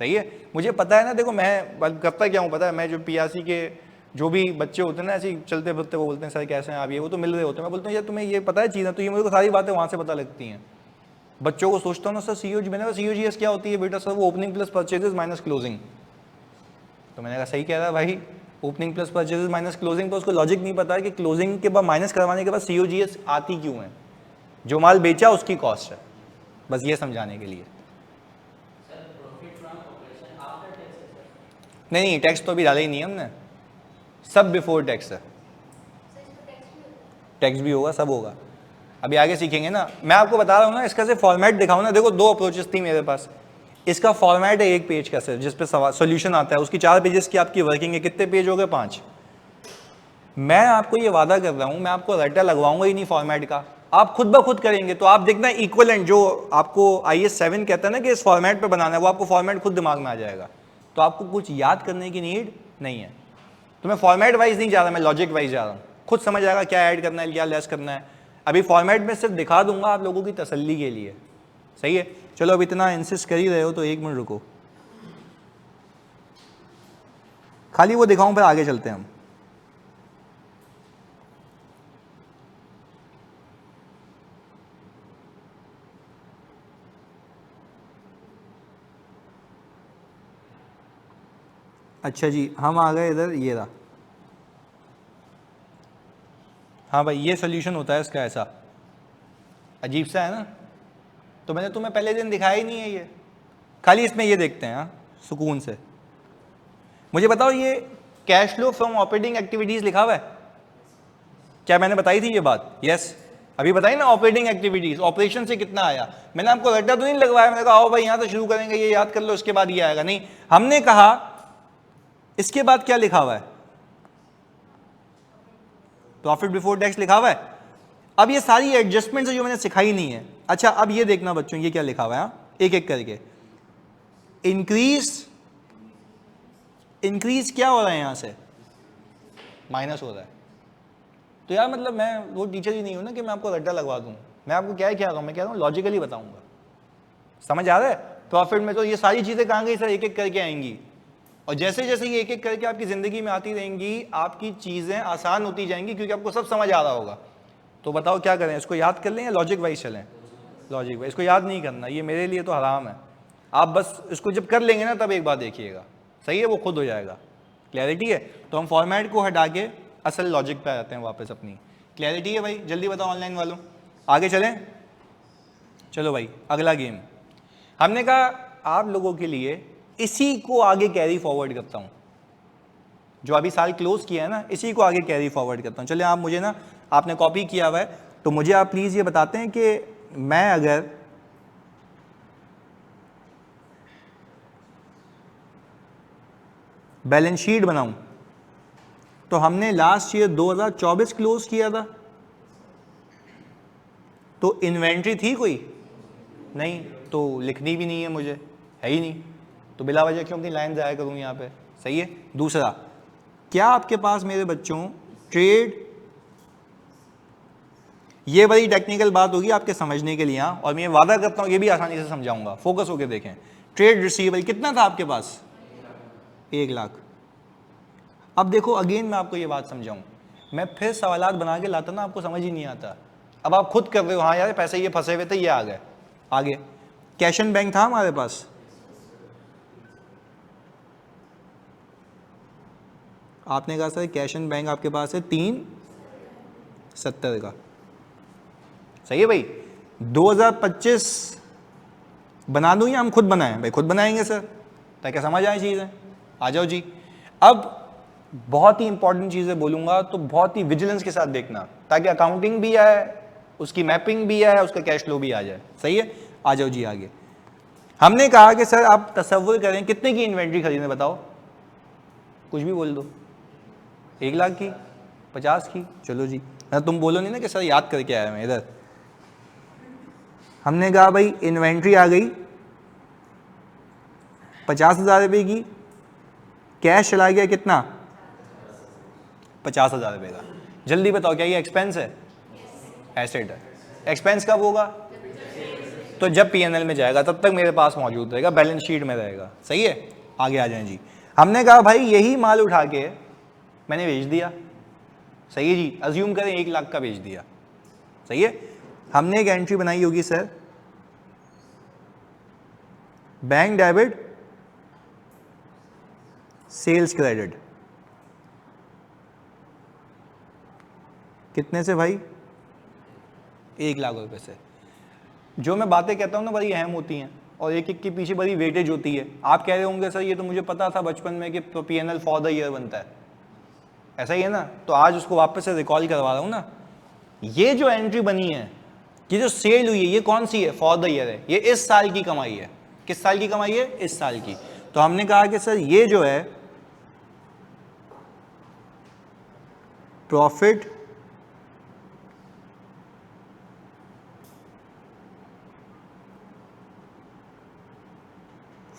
सही है, मुझे पता है ना, देखो मैं करता क्या हूँ पता है, मैं जो पीआरसी के जो भी बच्चे होते हैं ना, ऐसे चलते फिरते, वो बोलते हैं सर कैसे हैं आप, ये वो तो मिल रहे होते हैं, मैं बोलता हूँ यार तुम्हें ये पता है चीज़ें, तो ये मुझे सारी बातें वहाँ से पता लगती हैं। बच्चों को सोचता हूँ ना सर सीओजी, मैंने कहा सीओजीएस क्या होती है बेटा? सर वो opening plus purchases minus closing. तो मैंने कहा सही कह रहा है भाई, opening plus purchases minus closing, पर उसको लॉजिक नहीं पता है कि क्लोजिंग के बाद माइनस करवाने के बाद सीओजीएस आती क्यों है। जो माल बेचा उसकी कॉस्ट है, बस ये समझाने के लिए। नहीं, टैक्स तो अभी डाला ही नहीं है हमने, सब बिफोर टैक्स है। टैक्स भी होगा, सब होगा, अभी आगे सीखेंगे ना। मैं आपको बता रहा हूँ ना, इसका से फॉर्मेट दिखाऊँ ना, देखो 2 अप्रोचेस थी मेरे पास। इसका फॉर्मेट है 1 पेज का सर, जिस पे सोल्यूशन आता है, उसकी 4 पेजेस की आपकी वर्किंग है। कितने पेज हो गए? 5। मैं आपको ये वादा कर रहा हूँ, मैं आपको रट्टा लगवाऊंगा ही नहीं फॉर्मेट का, आप खुद ब खुद करेंगे। तो आप देखना इक्वलेंट जो आपको IS 7 कहता है ना कि इस फॉर्मेट पे बनाना है, वो आपको फॉर्मेट खुद दिमाग में आ जाएगा। तो आपको कुछ याद करने की नीड नहीं है। तो मैं फॉर्मेट वाइज नहीं जा रहा, मैं लॉजिक वाइज जा रहा हूँ। खुद समझ आएगा क्या ऐड करना है, क्या लेस करना है। अभी फॉर्मेट में सिर्फ दिखा दूंगा आप लोगों की तसल्ली के लिए। सही है, चलो अब इतना इंसिस्ट कर ही रहे हो तो 1 मिनट रुको, खाली वो दिखाऊं फिर आगे चलते हैं हम। अच्छा जी, हम आ गए इधर, ये रहा। हाँ भाई, ये सोल्यूशन होता है इसका, ऐसा अजीब सा है ना। तो मैंने तुम्हें पहले दिन दिखाया ही नहीं है ये, खाली इसमें ये देखते हैं। हाँ, सुकून से मुझे बताओ, ये cash flow from operating activities लिखा हुआ है? क्या मैंने बताई थी ये बात? यस, अभी बताई ना, ऑपरेटिंग एक्टिविटीज, ऑपरेशन से कितना आया। मैंने आपको रट्टा तो नहीं लगवाया, मैंने कहा आओ भाई यहाँ से शुरू करेंगे, ये याद कर लो, इसके बाद ये आएगा। नहीं, हमने कहा इसके बाद क्या लिखा हुआ है? प्रॉफिट बिफोर टैक्स लिखा हुआ है। अब ये सारी एडजस्टमेंट जो मैंने सिखाई नहीं है। अच्छा, अब ये देखना बच्चों, ये क्या लिखा हुआ है, एक एक करके। इंक्रीज क्या हो रहा है यहां से? माइनस हो रहा है। तो यार मतलब मैं वो टीचर ही नहीं हूं ना कि मैं आपको रट्टा लगवा दूं। मैं आपको क्या कह रहा हूं, मैं कह रहा हूं लॉजिकली बताऊंगा। समझ आ रहा है? प्रॉफिट में तो ये सारी चीजें कहां गई सर? एक एक करके आएंगी, और जैसे जैसे ये एक एक करके आपकी जिंदगी में आती रहेंगी, आपकी चीजें आसान होती जाएंगी, क्योंकि आपको सब समझ आ रहा होगा। तो बताओ क्या करें, इसको याद कर लें या लॉजिक वाइज चलें? Logic wise. इसको याद नहीं करना, ये मेरे लिए तो हराम है। आप बस इसको जब कर लेंगे ना तब एक बार देखिएगा, सही है, वो खुद हो जाएगा। क्लैरिटी है? तो हम फॉर्मेट को हटा के असल लॉजिक पे आते हैं वापस अपनी। क्लैरिटी है भाई? जल्दी बताओ ऑनलाइन वालों, आगे चलें। चलो भाई, अगला गेम। हमने कहा आप लोगों के लिए इसी को आगे कैरी फॉरवर्ड करता हूं, जो अभी साल क्लोज किया है ना, इसी को आगे कैरी फॉरवर्ड करता हूं। चलिए, आप मुझे ना, आपने कॉपी किया हुआ है तो मुझे आप प्लीज ये बताते हैं कि मैं अगर बैलेंस शीट बनाऊं तो हमने लास्ट ईयर 2024 क्लोज किया था, तो इन्वेंट्री थी कोई नहीं, तो लिखनी भी नहीं है मुझे, है ही नहीं, तो बिला वजह क्यों अपनी लाइन ज़ाया करूँ यहाँ पे। सही है। दूसरा, क्या आपके पास मेरे बच्चों ट्रेड, ये बड़ी टेक्निकल बात होगी आपके समझने के लिए यहाँ, और मैं वादा करता हूँ ये भी आसानी से समझाऊंगा, फोकस होकर देखें। ट्रेड रिसीवेबल कितना था आपके पास? 1 लाख। अब देखो अगेन मैं आपको ये बात समझाऊं, मैं फिर सवालात बना के लाता ना, आपको समझ ही नहीं आता। अब आप खुद कर रहे हो, हाँ यार पैसे ये फंसे हुए थे, ये आ गए। आगे कैश एंड बैंक था हमारे पास, आपने कहा सर कैश एंड बैंक आपके पास है 370 का। सही है भाई। 2025 बना दूं या हम खुद बनाएं? भाई खुद बनाएंगे सर, ताकि समझ आए चीज़ें। आ जाओ जी। अब बहुत ही इंपॉर्टेंट चीज़ें बोलूंगा, तो बहुत ही विजिलेंस के साथ देखना, ताकि अकाउंटिंग भी आए, उसकी मैपिंग भी आए, उसका कैश फ्लो भी आ जाए। सही है। आ जाओ जी आगे। हमने कहा कि सर आप तसव्वुर करें कितने की इन्वेंट्री खरीदें, बताओ, कुछ भी बोल दो। 1 लाख की, 50 की, चलो जी। तुम बोलो नहीं ना कि सर याद करके आया मैं इधर। हमने कहा भाई इन्वेंट्री आ गई 50,000 रुपये की, कैश चला गया कितना? 50,000 रुपये का। जल्दी बताओ क्या ये एक्सपेंस है? एसेट है। एक्सपेंस कब होगा? तो जब पीएनएल में जाएगा तब तक मेरे पास मौजूद रहेगा, बैलेंस शीट में रहेगा। सही है। आगे आ जाएं जी। हमने कहा भाई यही माल उठा के मैंने बेच दिया। सही है जी। अज्यूम करें 1 लाख का बेच दिया। सही है। हमने एक एंट्री बनाई होगी sir, bank debit sales credit. कितने से भाई? 1 लाख रुपए से। जो मैं बातें कहता हूँ ना बड़ी अहम होती हैं, और एक एक के पीछे बड़ी वेटेज होती है। आप कह रहे होंगे सर ये तो मुझे पता था बचपन में कि पीएनएल फॉर द ईयर बनता है, ऐसा ही है ना, तो आज उसको वापस से रिकॉल करवा रहा हूँ ना। ये जो एंट्री बनी है, ये जो सेल हुई है, ये कौन सी है? फॉर द ईयर है। ये इस साल की कमाई है। किस साल की कमाई है? इस साल की। तो हमने कहा कि सर ये जो है प्रॉफिट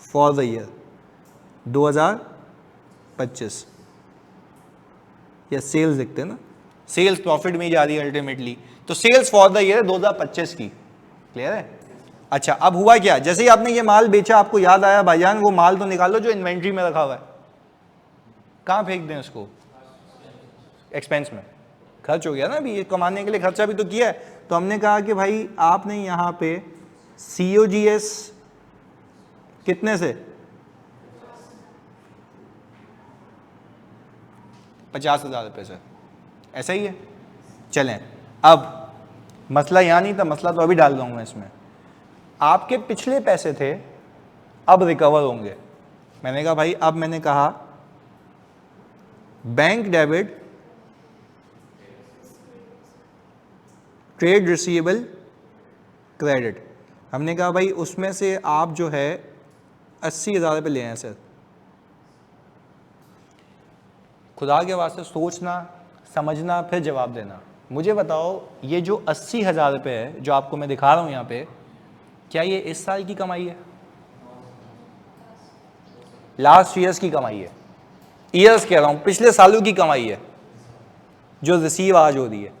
फॉर द ईयर 2025, या सेल्स दिखते हैं ना, सेल्स प्रॉफिट में ही जा रही है अल्टीमेटली, तो सेल्स फॉर द ईयर 2025 की। क्लियर है। अच्छा अब हुआ क्या, जैसे ही आपने ये माल बेचा आपको याद आया भाईजान वो माल तो निकालो जो इन्वेंट्री में रखा हुआ है, कहाँ फेंक दें उसको? एक्सपेंस में। खर्च हो गया ना, अभी ये कमाने के लिए खर्चा भी तो किया है। तो हमने कहा कि भाई आपने यहाँ पे COGS कितने से? 50,000 रुपये से। ऐसा ही है। चलें अब मसला यहाँ नहीं था, मसला तो अभी डाल रहा हूँ मैं इसमें। आपके पिछले पैसे थे अब रिकवर होंगे। मैंने कहा भाई, अब मैंने कहा bank debit trade receivable credit. हमने कहा भाई उसमें से आप जो है 80,000 रुपये ले आए सर। खुदा के वास्ते सोचना समझना फिर जवाब देना। मुझे बताओ ये जो 80,000 रुपये है जो आपको मैं दिखा रहा हूँ यहाँ पे, क्या ये इस साल की कमाई है? लास्ट ईयर्स की कमाई है। ईयर्स कह रहा हूँ, पिछले सालों की कमाई है जो रिसीव आज हो रही है।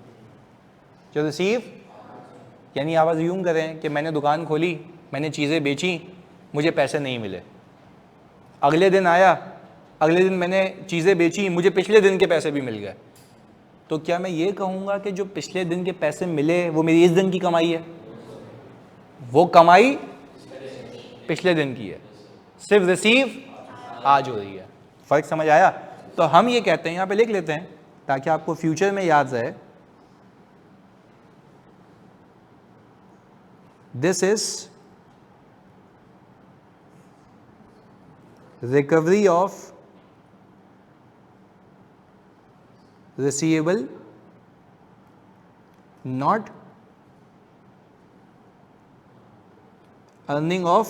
जो रिसीव यानी आप अज्यूम करें कि मैंने दुकान खोली, मैंने चीज़ें बेची, मुझे पैसे नहीं मिले। अगले दिन आया, अगले दिन मैंने चीज़ें बेची, मुझे पिछले दिन के पैसे भी मिल गए। तो क्या मैं ये कहूँगा कि जो पिछले दिन के पैसे मिले वो मेरी इस दिन की कमाई है? वो कमाई पिछले दिन की है, सिर्फ रिसीव आज हो रही है। फर्क समझ आया? तो हम ये कहते हैं, यहाँ पे लिख लेते हैं ताकि आपको फ्यूचर में याद रहे, this is recovery of receivable not earning of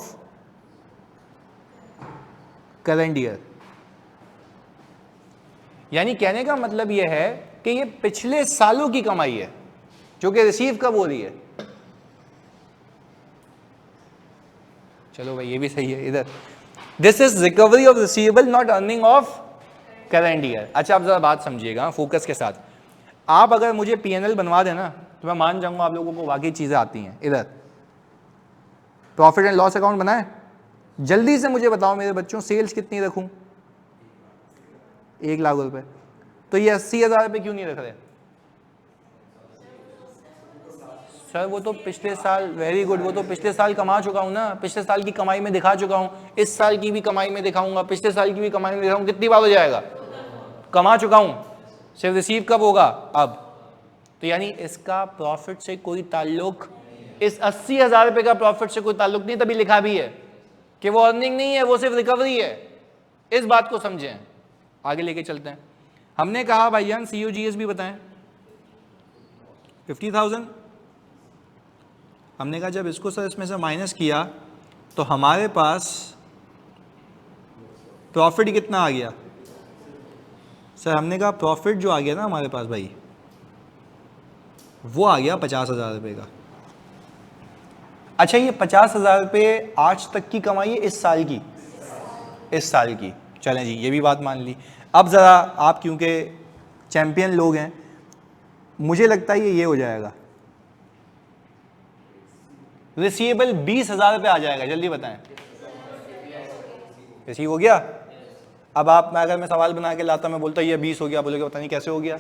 current year। यानी कहने का मतलब यह है कि ये पिछले सालों की कमाई है जो कि रिसीव कब हो रही है। चलो भाई ये भी सही है इधर, this is recovery of receivable not earning of current year. अच्छा आप जरा बात समझिएगा फोकस के साथ, आप अगर मुझे पीएनएल बनवा देना तो मैं मान जाऊंगा आप लोगों को वाकई चीजें आती हैं। इधर प्रॉफिट एंड लॉस अकाउंट बनाए, जल्दी से मुझे बताओ मेरे बच्चों सेल्स कितनी रखूं? 1 लाख रुपए। तो ये 80,000 रुपये क्यों नहीं रख रहे? सर वो तो पिछले साल, वेरी गुड, वो तो पिछले साल कमा चुका हूं ना, पिछले साल की कमाई में दिखा चुका हूं, इस साल की भी कमाई में दिखाऊंगा, पिछले साल की भी कमाई में दिखाऊंगा, कितनी बार हो जाएगा? कमा चुका हूं, सिर्फ रिसीव कब होगा? अब। तो यानी इसका प्रॉफिट से कोई ताल्लुक, इस 80,000 रुपये का प्रॉफिट से कोई ताल्लुक नहीं, तभी लिखा भी है कि वो अर्निंग नहीं है, वो सिर्फ रिकवरी है। इस बात को समझें। आगे लेके चलते हैं। हमने कहा भाईजान COGS भी बताएं 50,000। हमने कहा जब इसको सर इसमें से माइनस किया तो हमारे पास प्रॉफिट कितना आ गया? सर हमने कहा प्रॉफिट जो आ गया ना हमारे पास भाई, वो आ गया 50,000 रुपये का। अच्छा ये 50,000 रुपये आज तक की कमाई है, इस साल की? इस साल की। चलें जी ये भी बात मान ली। अब ज़रा आप क्योंकि चैंपियन लोग हैं, मुझे लगता है ये हो जाएगा, रिसीवेबल 20,000 रुपये आ जाएगा। जल्दी बताएं, रिसीव हो गया? अब आप अगर मैं सवाल बना के लाता, मैं बोलता ये 20 हो गया, बोलोगे पता नहीं कैसे हो गया।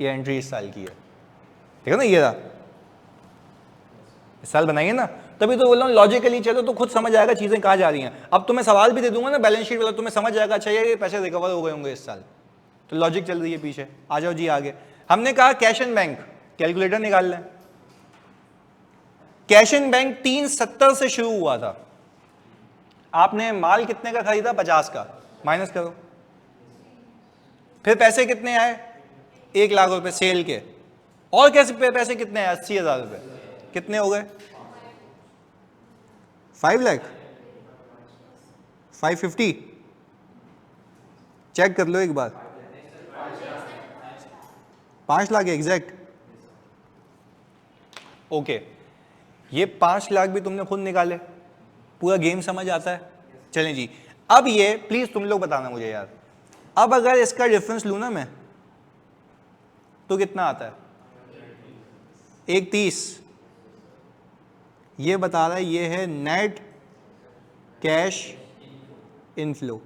ये एंट्री इस साल की है, ठीक है ना? ये रहा, इस साल बनाइए ना, तभी तो बोल रहा हूँ लॉजिकली चलो तो खुद समझ आएगा चीजें कहाँ जा रही हैं। अब तुम्हें सवाल भी दे दूंगा ना बैलेंस शीट वाला, तुम्हें समझ आएगा अच्छा ये पैसे रिकवर हो गए होंगे इस साल, तो लॉजिक चल रही है पीछे। आ जाओ जी आगे। हमने कहा कैश एंड बैंक, कैलकुलेटर निकाल लें। कैश एंड बैंक 370 से शुरू हुआ था, आपने माल कितने का खरीदा? 50 का, माइनस करो। फिर पैसे कितने आए? 1 लाख रुपए सेल के। और कैसे पैसे कितने आए? 80,000 रुपए। कितने हो गए? 5 लाख, 550। चेक कर लो एक बार, 5 लाख एग्जैक्ट। ओके, ये 5 लाख भी तुमने खुद निकाले, पूरा गेम समझ आता है। चलें जी, अब ये प्लीज तुम लोग बताना मुझे यार, अब अगर इसका डिफरेंस लूं ना मैं तो कितना आता है? 130। ये बता रहा है ये है नेट कैश इनफ्लो।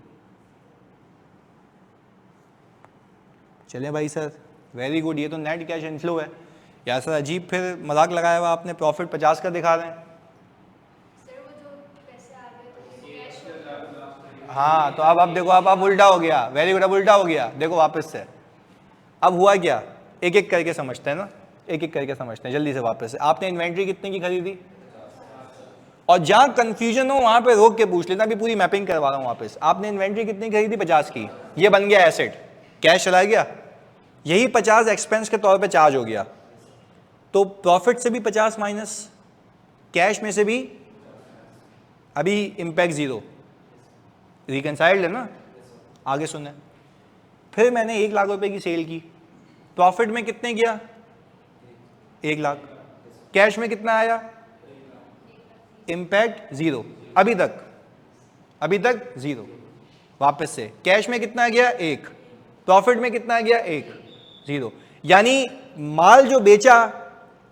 चलें भाई सर, वेरी गुड, ये तो नेट कैश इनफ्लो है। यार सर अजीब फिर मजाक लगाया हुआ आपने, प्रॉफिट 50 का दिखा रहे हैं। हाँ तो अब देखो, अब उल्टा हो गया। वेरी गुड, अब उल्टा हो गया। देखो वापस से, अब हुआ क्या, एक एक करके समझते हैं ना, एक एक करके समझते हैं जल्दी से। वापस से, आपने इन्वेंट्री कितने की खरीदी? और जहां कंफ्यूजन हो वहां पे रोक के पूछ लेना, अभी पूरी मैपिंग करवा रहा हूं वापस। आपने इन्वेंट्री कितनी खरीदी? 50 की। ये बन गया एसेट, कैश चला गया, यही 50 एक्सपेंस के तौर पे चार्ज हो गया। तो प्रॉफिट से भी 50 माइनस, कैश में से भी, अभी इंपैक्ट 0। रिकनसाइल्ड है ना? आगे सुने। फिर मैंने 1 लाख रुपए की सेल की, प्रॉफिट में कितने गया? 1 लाख। कैश में कितना आया? इंपैक्ट 0। अभी तक 0। वापस से कैश में कितना गया? 1। प्रॉफिट में कितना गया? 1। 0। यानी माल जो बेचा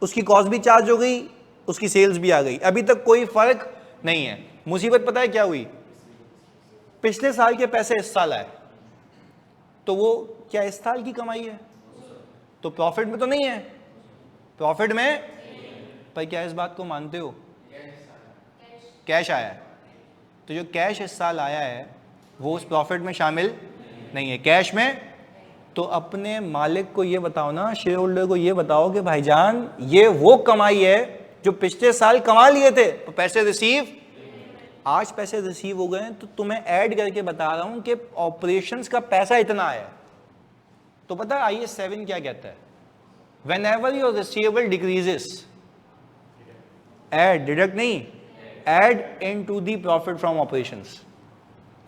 उसकी कॉस्ट भी चार्ज हो गई, उसकी सेल्स भी आ गई, अभी तक कोई फर्क नहीं है। मुसीबत पता है क्या हुई? पिछले साल के पैसे इस साल आए, तो वो क्या इस साल की कमाई है? तो प्रॉफिट में तो नहीं है, प्रॉफिट में। पर क्या इस बात को मानते हो? कैश आया है, तो जो कैश इस साल आया है वो उस प्रॉफिट में शामिल नहीं है, कैश में। तो अपने मालिक को ये बताओ ना, शेयर होल्डर को ये बताओ कि भाईजान ये वो कमाई है जो पिछले साल कमा लिए थे, तो पैसे रिसीव, आज पैसे रिसीव हो गए, तो तुम्हें ऐड करके बता रहा हूं कि ऑपरेशंस का पैसा इतना आया। तो पता है IAS 7 क्या कहता है? Whenever your receivable decreases, add, deduct नहीं, add into the profit from operations।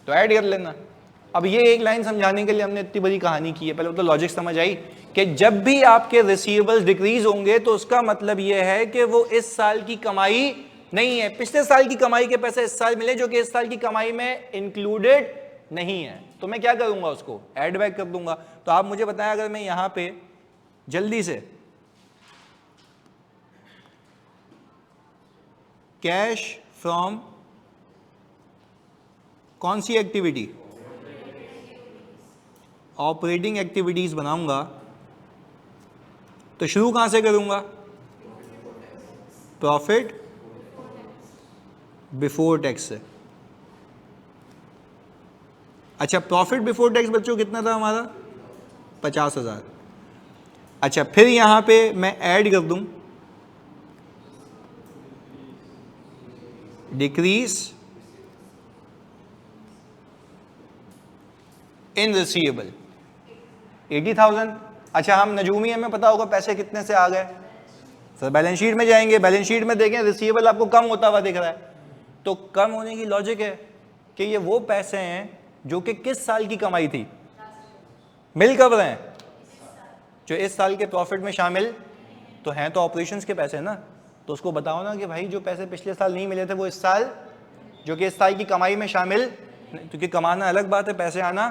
तो ऐड कर लेना, अब ये एक लाइन समझाने के लिए हमने इतनी बड़ी कहानी की है, पहले तो लॉजिक समझ आई कि जब भी आपके रिसीवेबल्स डिक्रीज होंगे तो उसका मतलब ये है कि वो इस साल की कमाई नहीं है, पिछले साल की कमाई के पैसे इस साल मिले जो कि इस साल की कमाई में इंक्लूडेड नहीं है। तो मैं क्या करूंगा, उसको ऐड बैक कर दूंगा। तो आप मुझे बताएं, अगर मैं यहां पे जल्दी से कैश फ्रॉम कौन सी एक्टिविटी, ऑपरेटिंग एक्टिविटीज बनाऊंगा, तो शुरू कहां से करूंगा, प्रॉफिट बिफोर टैक्स से। अच्छा, प्रॉफिट बिफोर टैक्स बच्चों कितना था हमारा, 50,000। अच्छा, फिर यहां पे मैं ऐड कर दूं डिक्रीज इन रिसीवेबल 80,000। अच्छा, हम नजूमी हमें पता होगा पैसे कितने से आ गए, सर बैलेंस शीट में जाएंगे, बैलेंस शीट में देखें रिसीवेबल आपको कम होता हुआ दिख रहा है, तो कम होने की लॉजिक है कि ये वो पैसे हैं जो कि किस साल की कमाई थी, मिल कब रहे हैं, जो इस साल के प्रॉफिट में शामिल तो हैं, तो ऑपरेशंस के पैसे ना, तो उसको बताओ ना कि भाई जो पैसे पिछले साल नहीं मिले थे वो इस साल, जो कि इस साल की कमाई में शामिल, क्योंकि कमाना अलग बात है, पैसे आना,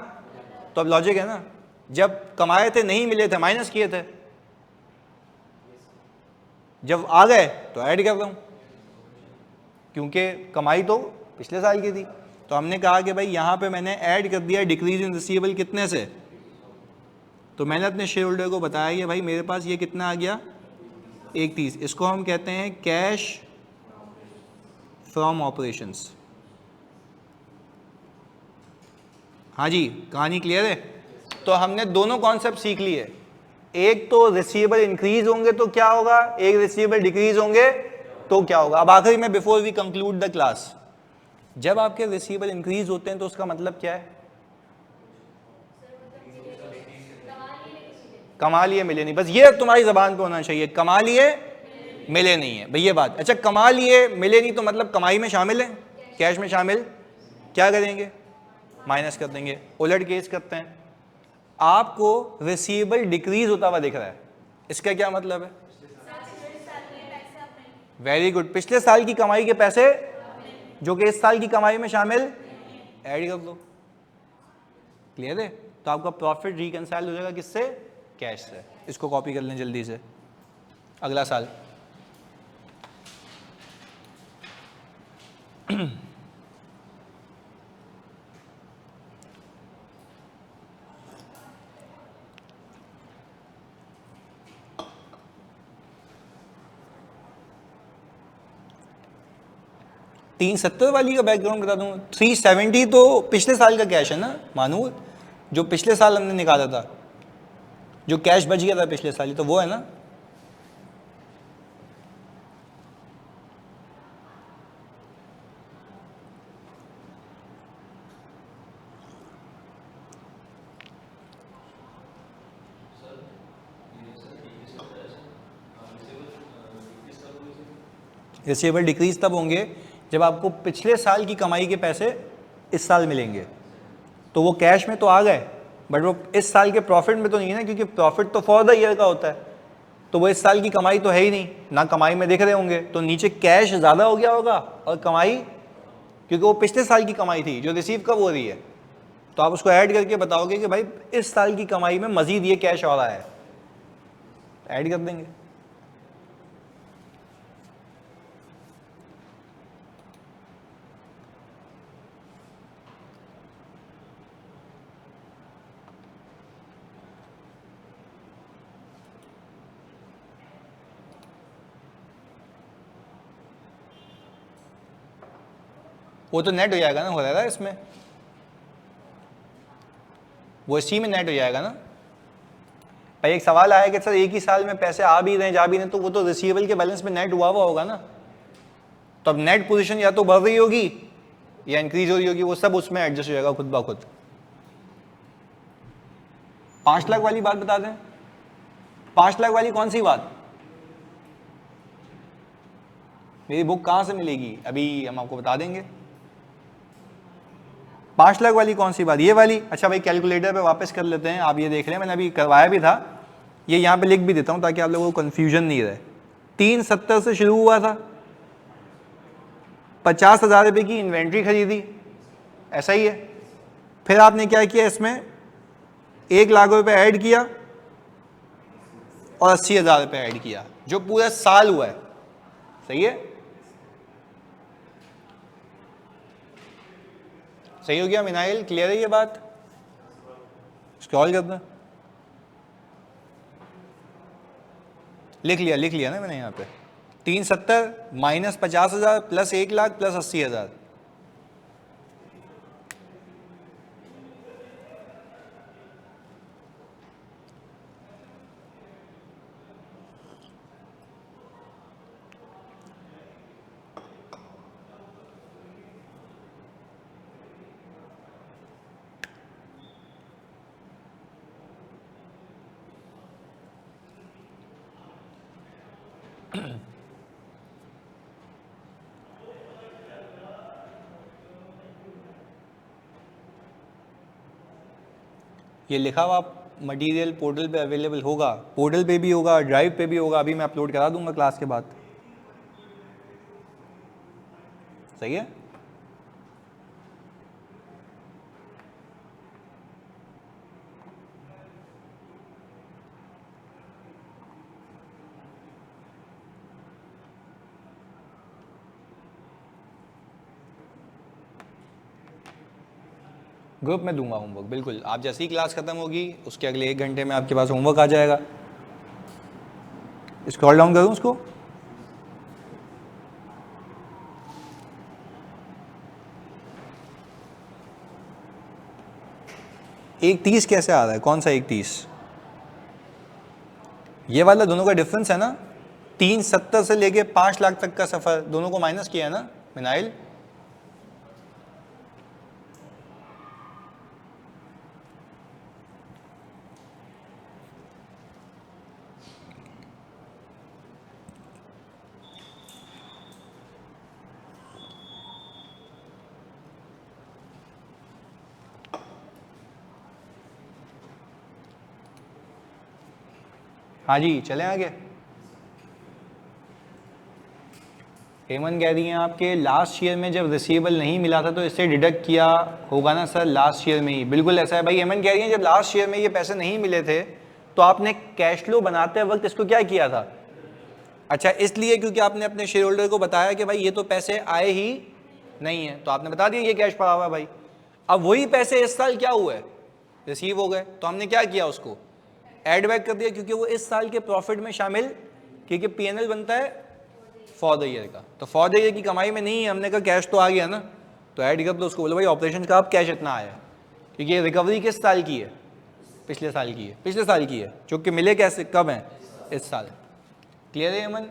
तो अब लॉजिक है ना, जब कमाए थे नहीं मिले थे माइनस किए थे, जब आ गए तो ऐड कर रहा हूं, क्योंकि कमाई तो पिछले साल की थी। तो हमने कहा कि भाई यहां पे मैंने ऐड कर दिया डिक्रीज इन रिसीवेबल कितने से, तो मैंने अपने शेयर होल्डर को बताया कि भाई मेरे पास ये कितना आ गया, 130, इसको हम कहते हैं कैश फ्रॉम ऑपरेशंस। हाँ जी, कहानी क्लियर है। तो हमने दोनों कॉन्सेप्ट सीख लिए, एक तो रिसीवेबल इंक्रीज होंगे तो क्या होगा, एक रिसीवेबल डिक्रीज होंगे तो क्या होगा। अब आखिरी में before we conclude the class, जब आपके रिसीवेबल इंक्रीज होते हैं तो उसका मतलब क्या है, कमा लिए मिले नहीं, बस ये तुम्हारी जबान पे होना चाहिए, कमा लिए मिले नहीं है भैया बात। अच्छा, कमा लिए मिले नहीं तो मतलब कमाई में शामिल है, कैश में शामिल, क्या करेंगे, माइनस कर देंगे। उलट केस करते हैं, आपको रिसीवेबल डिक्रीज होता हुआ दिख रहा है, इसका क्या मतलब है, वेरी गुड, पिछले साल की कमाई के पैसे जो कि इस साल की कमाई में शामिल, ऐड कर दो, क्लियर है। तो आपका प्रॉफिट रिकंसाइल हो जाएगा किससे, कैश से। इसको कॉपी कर लें जल्दी से, अगला साल $370 वाली का बैकग्राउंड बता दूं, 370 तो पिछले साल का कैश है ना मानू, जो पिछले साल हमने निकाला था, जो कैश बच गया था पिछले साल ही, तो वो है ना। रिसीवेबल डिक्रीज तब होंगे जब आपको पिछले साल की कमाई के पैसे इस साल मिलेंगे, तो वो कैश में तो आ गए बट वो इस साल के प्रॉफिट में तो नहीं है ना, क्योंकि प्रॉफिट तो फॉर द ईयर का होता है, तो वो इस साल की कमाई तो है ही नहीं ना, कमाई में दिख रहे होंगे, तो नीचे कैश ज़्यादा हो गया होगा और कमाई, क्योंकि वो पिछले साल की कमाई थी जो रिसीव कब हो रही है, तो आप उसको ऐड करके बताओगे कि भाई इस साल की कमाई में मजीद ये कैश हो रहा है, ऐड कर देंगे। वो तो नेट हो जाएगा ना, हो रहा है इसमें, वो इसी में नेट हो जाएगा ना। भाई एक सवाल आया कि सर एक ही साल में पैसे आ भी रहे हैं जा भी रहे हैं, तो वो तो रिसीवेबल के बैलेंस में नेट हुआ होगा ना, तो अब नेट पोजीशन या तो बढ़ रही होगी या इंक्रीज हो रही होगी, वो सब उसमें एडजस्ट हो जाएगा खुद ब खुद। 5 लाख वाली बात बता दें, 5 लाख वाली कौन सी बात, मेरी बुक कहां से मिलेगी, अभी हम आपको बता देंगे। 5 लाख वाली कौन सी बात, ये वाली? अच्छा भाई कैलकुलेटर पे वापस कर लेते हैं, आप ये देख रहे हैं, मैंने अभी करवाया भी था, ये यहाँ पे लिख भी देता हूँ ताकि आप लोगों को कन्फ्यूजन नहीं रहे। 370 से शुरू हुआ था, 50,000 रुपये की इन्वेंट्री खरीदी, ऐसा ही है। फिर आपने क्या किया, इसमें 1 लाख रुपए ऐड किया और 80,000 रुपये ऐड किया, जो पूरा साल हुआ है। सही है, सही हो गया मिनाइल? क्लियर है ये बात? स्क्रॉल करते हैं, लिख लिया ना मैंने यहाँ पे। 370 माइनस 50,000 प्लस 1 लाख प्लस 80,000। ये लिखा हुआ मटेरियल पोर्टल पे अवेलेबल होगा, पोर्टल पे भी होगा, ड्राइव पे भी होगा, अभी मैं अपलोड करा दूंगा क्लास के बाद। सही है, ग्रुप में दूंगा होमवर्क, बिल्कुल। आप जैसे ही क्लास खत्म होगी उसके अगले 1 घंटे में आपके पास होमवर्क आ जाएगा। स्क्रॉल डाउन करूं उसको, एक 30 कैसे आ रहा है, कौन सा 130? ये वाला दोनों का डिफरेंस है ना, 370 से लेके 5 लाख तक का सफर, दोनों को माइनस किया है ना मिनाइल? हाँ जी, चलें आगे। हेमंत कह रही हैं आपके लास्ट ईयर में जब रिसीवेबल नहीं मिला था तो इससे डिडक्ट किया होगा ना सर, लास्ट ईयर में ही? बिल्कुल ऐसा है भाई। हेमंत कह रही हैं जब लास्ट ईयर में ये पैसे नहीं मिले थे तो आपने कैश फ्लो बनाते वक्त इसको क्या किया था? अच्छा, इसलिए क्योंकि आपने अपने शेयर होल्डर को बताया कि भाई ये तो पैसे आए ही नहीं है, तो आपने बता दिया ये कैश पड़ा हुआ है भाई। अब वही पैसे इस साल क्या हुए, रिसीव हो गए, तो हमने क्या किया, उसको एड बैक कर दिया, क्योंकि वो इस साल के प्रॉफिट में शामिल, क्योंकि पीएनएल बनता है फॉर द ईयर का, तो फॉर द ईयर की कमाई में नहीं है। हमने कहा कैश तो आ गया ना, तो ऐड कर दो उसको, बोलो भाई ऑपरेशन का अब कैश इतना आया, क्योंकि ये रिकवरी किस साल की है? पिछले साल की है, पिछले साल की है, जो कि मिले कैसे, कब है? इस साल। क्लियर है अमन?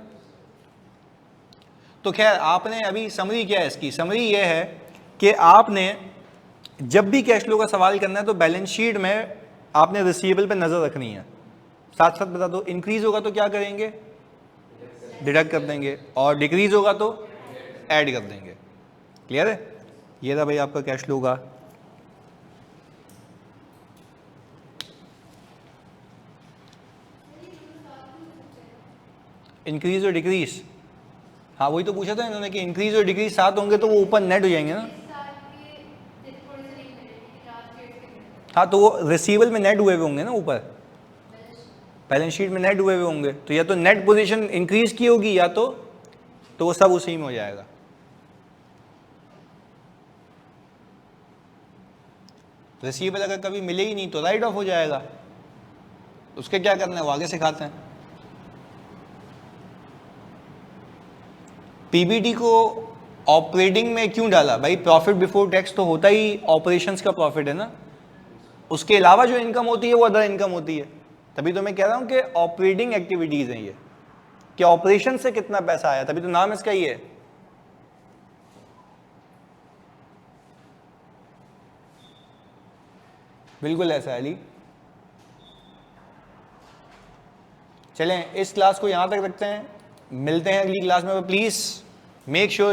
तो खैर आपने अभी समरी क्या है इसकी, समरी ये है कि आपने जब भी कैश फ्लो का सवाल करना है तो बैलेंस शीट में आपने रिसीवेबल पे नजर रखनी है। साथ साथ बता दो, इंक्रीज होगा तो क्या करेंगे, डिडक्ट कर देंगे, और डिक्रीज होगा तो ऐड कर देंगे। क्लियर है? ये था भाई आपका कैश फ्लो का। इंक्रीज और डिक्रीज, हाँ वही तो पूछा था इन्होंने कि इंक्रीज और डिक्रीज साथ होंगे तो वो ऊपर नेट हो जाएंगे ना। हाँ तो वो रिसीवेबल में नेट हुए हुए होंगे ना, ऊपर बैलेंस शीट में नेट हुए हुए होंगे, तो या तो नेट पोजीशन इंक्रीज की होगी या तो वो सब उसी में हो जाएगा। रिसीवेबल अगर कभी मिले ही नहीं तो राइट ऑफ हो जाएगा, उसके क्या करना है वो आगे सिखाते हैं। पीबीटी को ऑपरेटिंग में क्यों डाला भाई? प्रॉफिट बिफोर टैक्स तो होता ही ऑपरेशंस का प्रॉफिट है ना, उसके अलावा जो इनकम होती है वो अदर इनकम होती है। तभी तो मैं कह रहा हूं कि ऑपरेटिंग एक्टिविटीज हैं ये, कि ऑपरेशन से कितना पैसा आया, तभी तो नाम इसका ही है। बिल्कुल ऐसा है अली। चलें इस क्लास को यहां तक रखते हैं, मिलते हैं अगली क्लास में। Please make sure